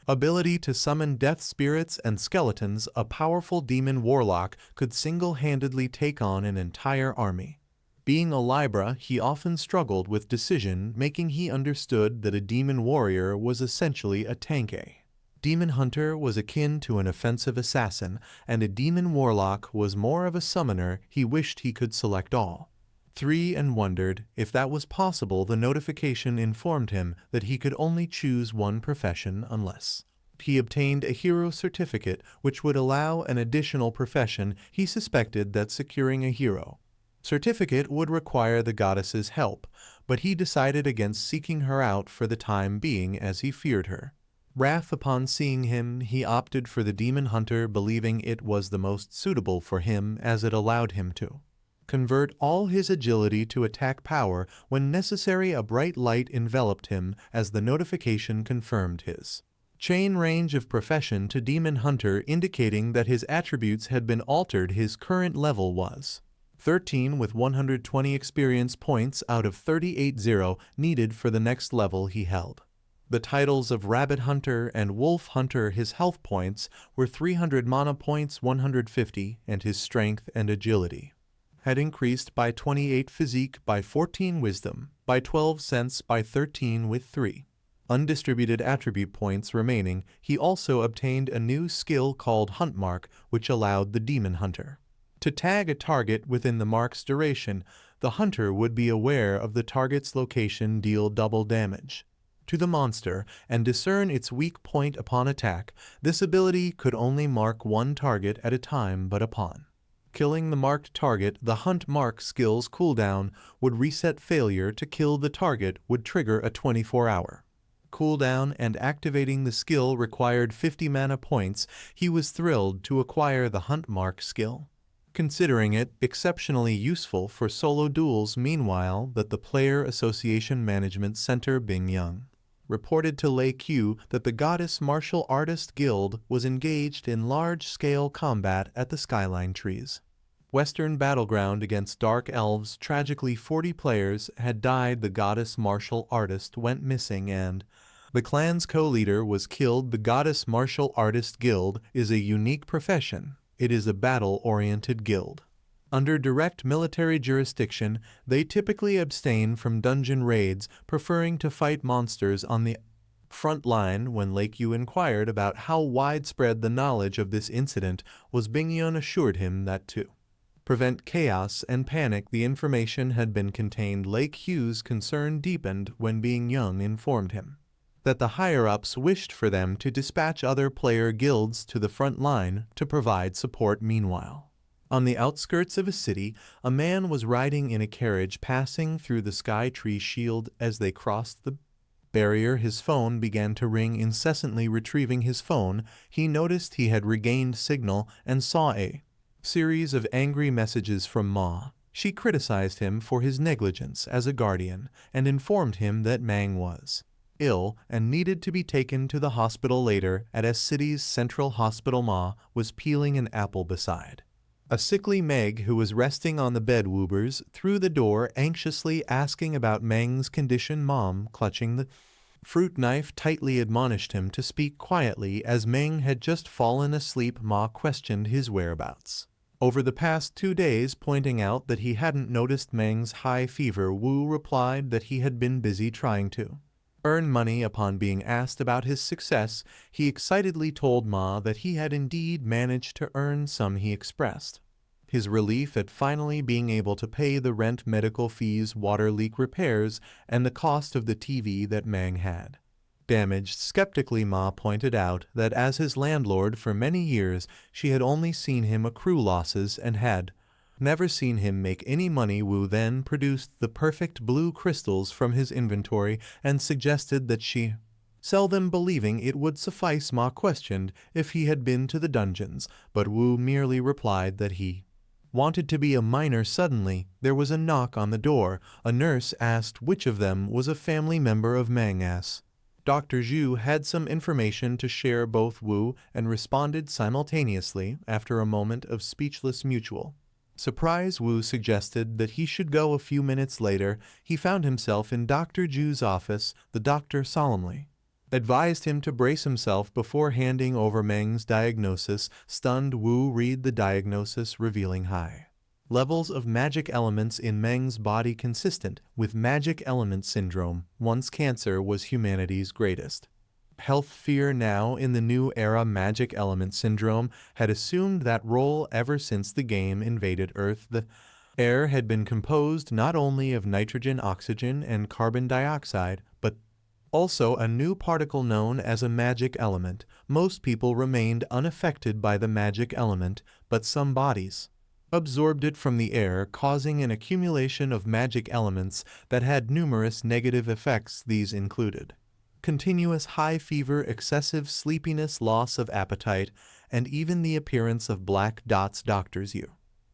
ability to summon death spirits and skeletons. A powerful demon warlock could single-handedly take on an entire army. Being a Libra, he often struggled with decision-making. He understood that a demon warrior was essentially a tank. A demon hunter was akin to an offensive assassin, and a demon warlock was more of a summoner. He wished he could select all three and wondered if that was possible. The notification informed him that he could only choose one profession unless he obtained a hero certificate, which would allow an additional profession. He suspected that securing a hero certificate would require the goddess's help, but he decided against seeking her out for the time being, as he feared her wrath. Upon seeing him, he opted for the demon hunter, believing it was the most suitable for him as it allowed him to convert all his agility to attack power when necessary. A bright light enveloped him as the notification confirmed his chain range of profession to demon hunter, indicating that his attributes had been altered. His current level was 13 with 120 experience points out of 38 needed for the next level. He held the titles of Rabbit Hunter and Wolf Hunter. His health points were 300 mana points, 150, and his strength and agility had increased by 28, physique by 14, wisdom by 12, sense by 13, with 3 undistributed attribute points remaining. He also obtained a new skill called Hunt Mark, which allowed the demon hunter to tag a target within the mark's duration. The hunter would be aware of the target's location, deal double damage to the monster, and discern its weak point upon attack. This ability could only mark one target at a time, but upon killing the marked target, the Hunt Mark skill's cooldown would reset. Failure to kill the target would trigger a 24-hour cooldown, and activating the skill required 50 mana points. He was thrilled to acquire the Hunt Mark skill, considering it exceptionally useful for solo duels. Meanwhile, that the Player Association Management Center Bingyang reported to Lei Q that the Goddess Martial Artist Guild was engaged in large-scale combat at the Skyline Trees Western battleground against Dark Elves. Tragically, 40 players had died. The Goddess Martial Artist went missing, and The clan's co-leader was killed. The Goddess Martial Artist Guild is a unique profession. It is a battle-oriented guild. Under direct military jurisdiction, they typically abstain from dungeon raids, preferring to fight monsters on the front line. When Lakyu inquired about how widespread the knowledge of this incident was, Bingyun assured him that to prevent chaos and panic, the information had been contained. Lakyu's concern deepened when Bingyun informed him that the higher-ups wished for them to dispatch other player guilds to the front line to provide support. Meanwhile, on the outskirts of a city, a man was riding in a carriage passing through the Sky Tree Shield. As they crossed the barrier, his phone began to ring incessantly. Retrieving his phone, he noticed he had regained signal and saw a series of angry messages from Ma. She criticized him for his negligence as a guardian and informed him that Mang was ill and needed to be taken to the hospital later. At S City's central hospital, Ma was peeling an apple beside a sickly Meg who was resting on the bed. Woobers through the door, anxiously asking about Meng's condition. Mom, clutching the fruit knife tightly, admonished him to speak quietly as Meng had just fallen asleep. Ma questioned his whereabouts over the past 2 days, pointing out that he hadn't noticed Meng's high fever. Wu replied that he had been busy trying to earn money. Upon being asked about his success, he excitedly told Ma that he had indeed managed to earn some. He expressed his relief at finally being able to pay the rent, medical fees, water leak repairs, and the cost of the TV that Mang had damaged. Skeptically, Ma pointed out that as his landlord for many years, she had only seen him accrue losses and had never seen him make any money. Wu then produced the perfect blue crystals from his inventory and suggested that she sell them, believing it would suffice. Ma questioned if he had been to the dungeons, but Wu merely replied that he wanted to be a miner. Suddenly, there was a knock on the door. A nurse asked which of them was a family member of Mangas. Dr. Zhu had some information to share. Both Wu and responded simultaneously. After a moment of speechless mutual surprise, Wu suggested that he should go. A few minutes later, he found himself in Dr. Zhu's office. The doctor solemnly advised him to brace himself before handing over Meng's diagnosis. Stunned, Wu read the diagnosis, revealing high levels of magic elements in Meng's body consistent with magic element syndrome. Once cancer was humanity's greatest health fear, now in the new era, magic element syndrome had assumed that role. Ever since the game invaded Earth, the air had been composed not only of nitrogen, oxygen, and carbon dioxide, but also a new particle known as a magic element. Most people remained unaffected by the magic element, but some bodies absorbed it from the air, causing an accumulation of magic elements that had numerous negative effects. These included continuous high fever, excessive sleepiness, loss of appetite, and even the appearance of black dots. Dr. Zhu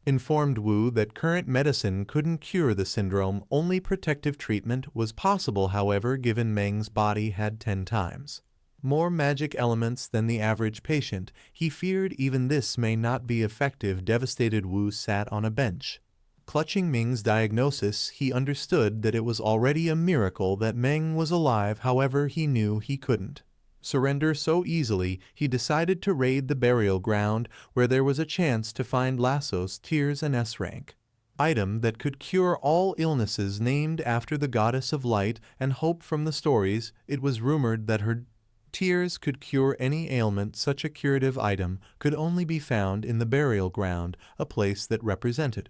informed Wu that current medicine couldn't cure the syndrome. Only protective treatment was possible. However, given Meng's body had 10 times more magic elements than the average patient, he feared even this may not be effective. Devastated, Wu sat on a bench. Clutching Meng's diagnosis, he understood that it was already a miracle that Meng was alive. However, he knew he couldn't surrender so easily. He decided to raid the burial ground, where there was a chance to find Lassos Tears, an S-rank item that could cure all illnesses. Named after the goddess of light and hope from the stories, it was rumored that her tears could cure any ailment. Such a curative item could only be found in the burial ground, a place that represented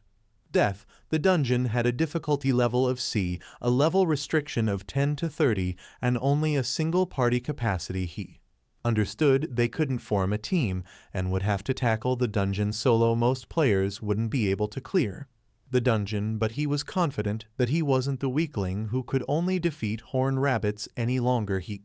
death. The dungeon had a difficulty level of C, a level restriction of 10 to 30, and only a single party capacity. He understood they couldn't form a team and would have to tackle the dungeon solo. Most players wouldn't be able to clear the dungeon, but he was confident that he wasn't the weakling who could only defeat horned rabbits any longer. He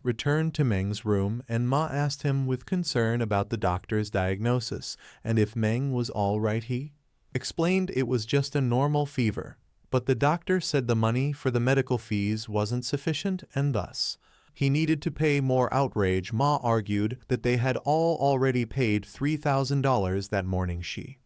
returned to Meng's room, and Ma asked him with concern about the doctor's diagnosis and if Meng was all right. He explained it was just a normal fever, but the doctor said the money for the medical fees wasn't sufficient and thus he needed to pay more. Outrage, Ma argued that they had all already paid $3,000 that morning. She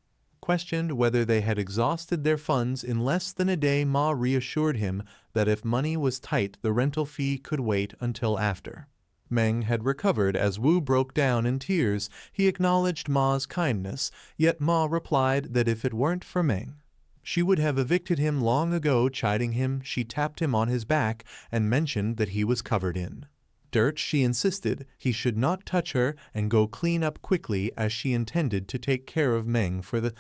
questioned whether they had exhausted their funds in less than a day. Ma reassured him that if money was tight, the rental fee could wait until after. Meng had recovered as Wu broke down in tears. He acknowledged Ma's kindness, yet Ma replied that if it weren't for Meng, she would have evicted him long ago. Chiding him, she tapped him on his back and mentioned that he was covered in dirt. She insisted he should not touch her and go clean up quickly, as she intended to take care of Meng for the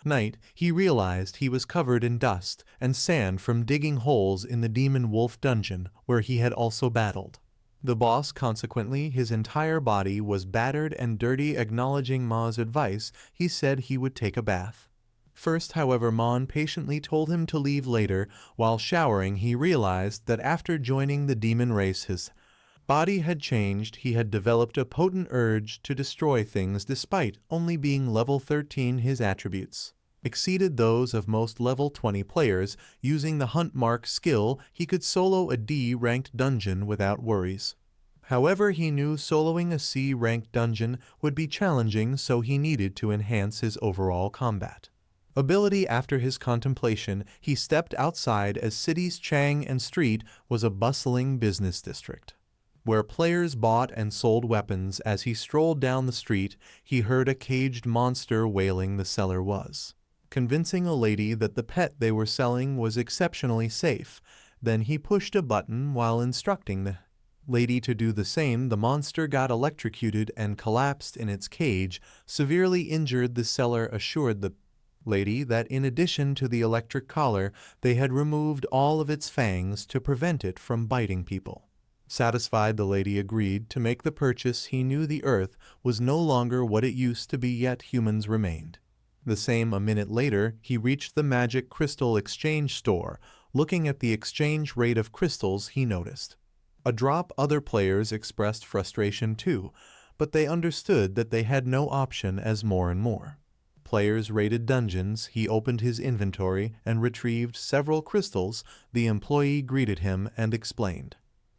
night. He realized he was covered in dust and sand from digging holes in the demon wolf dungeon where he had also battled the boss. Consequently, his entire body was battered and dirty. Acknowledging Ma's advice, he said he would take a bath first. However, Ma patiently told him to leave later. While showering, he realized that after joining the demon race, his body had changed. He had developed a potent urge to destroy things despite only being level 13. His attributes exceeded those of most level 20 players. Using the Hunt Mark skill, he could solo a D-ranked dungeon without worries. However, he knew soloing a C-ranked dungeon would be challenging, so he needed to enhance his overall combat ability. After his contemplation, he stepped outside as city's Chang and Street was a bustling business district where players bought and sold weapons. As he strolled down the street, he heard a caged monster wailing. The seller was convincing a lady that the pet they were selling was exceptionally safe. Then he pushed a button while instructing the lady to do the same. The monster got electrocuted and collapsed in its cage, severely injured. The seller assured the lady that in addition to the electric collar, they had removed all of its fangs to prevent it from biting people. Satisfied, the lady agreed to make the purchase. He knew the earth was no longer what it used to be, yet humans remained the same. A minute later, he reached the magic crystal exchange store. Looking at the exchange rate of crystals, he noticed a drop. Other players expressed frustration too, but they understood that they had no option as more and more players raided dungeons. He opened his inventory and retrieved several crystals. The employee greeted him and explained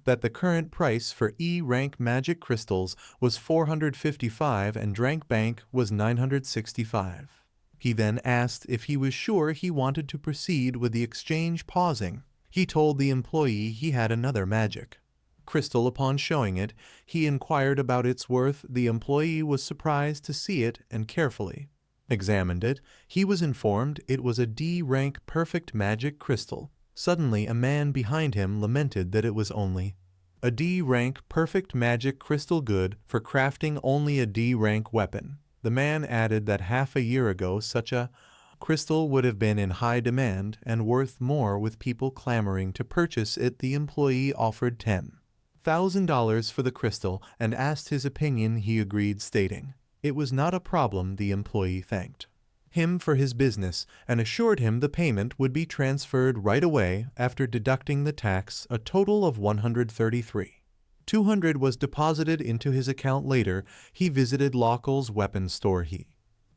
that the current price for E-rank magic crystals was 455 and Drank Bank was 965. He then asked if he was sure he wanted to proceed with the exchange. Pausing, he told the employee he had another magic crystal. Upon showing it, he inquired about its worth. The employee was surprised to see it and carefully examined it. He was informed it was a D-rank perfect magic crystal. Suddenly, a man behind him lamented that it was only a D-rank perfect magic crystal, good for crafting only a D-rank weapon. The man added that half a year ago such a crystal would have been in high demand and worth more, with people clamoring to purchase it. The employee offered $10,000 for the crystal and asked his opinion. He agreed, stating it was not a problem. The employee thanked him for his business and assured him the payment would be transferred right away after deducting the tax. A total of $133,200 was deposited into his account. Later, he visited Lockel's weapons store. He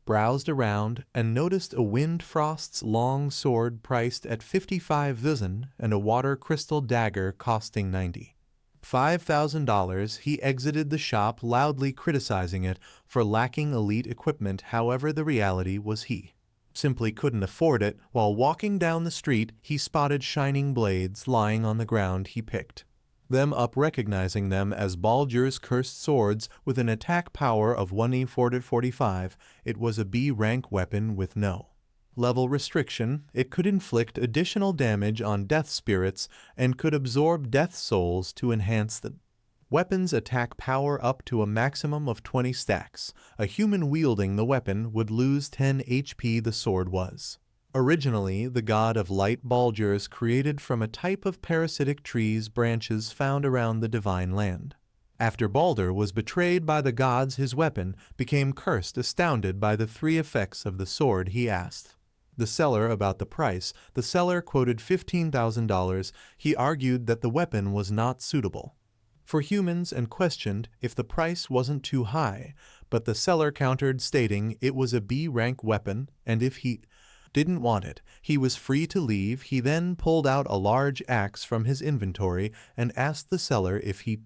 browsed around and noticed a Wind Frost's long sword priced at 55,000 and a water crystal dagger costing $95,000. He exited the shop, loudly criticizing it for lacking elite equipment. However, the reality was he simply couldn't afford it. While walking down the street, he spotted shining blades lying on the ground. He picked them up, recognizing them as Baldur's cursed swords with an attack power of 1e4-45. It was a B-rank weapon with no level restriction. It could inflict additional damage on death spirits and could absorb death souls to enhance the weapon's attack power up to a maximum of 20 stacks. A human wielding the weapon would lose 10 HP. The sword was originally the god of light Baldur's, created from a type of parasitic trees branches found around the divine land. After Baldur was betrayed by the gods, his weapon became cursed. Astounded by the three effects of the sword, he asked the seller about the price. The seller quoted $15,000. He argued that the weapon was not suitable for humans and questioned if the price wasn't too high, but the seller countered, stating it was a B-rank weapon and if he didn't want it, he was free to leave. He then pulled out a large axe from his inventory and asked the seller if he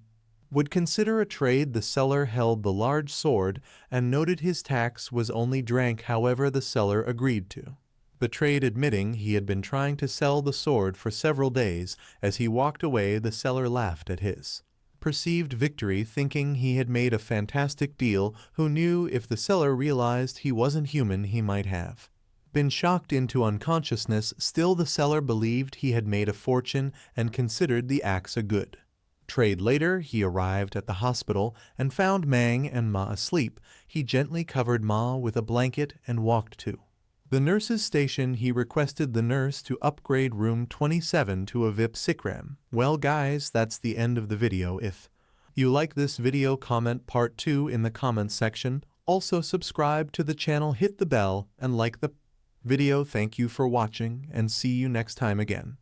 Would consider a trade. The seller held the large sword and noted his tax was only drank, however the seller agreed to. The trade admitting he had been trying to sell the sword for several days. As he walked away, the seller laughed at his perceived victory, thinking he had made a fantastic deal. Who knew, if the seller realized he wasn't human, he might have been shocked into unconsciousness. Still, the seller believed he had made a fortune and considered the axe a good trade. Later, he arrived at the hospital and found Mang and Ma asleep. He gently covered Ma with a blanket and walked to the nurse's station. He requested the nurse to upgrade room 27 to a VIP sickroom. Well guys, that's the end of the video. If you like this video, comment part 2 in the comments section. Also subscribe to the channel, hit the bell, and like the video. Thank you for watching, and see you next time again.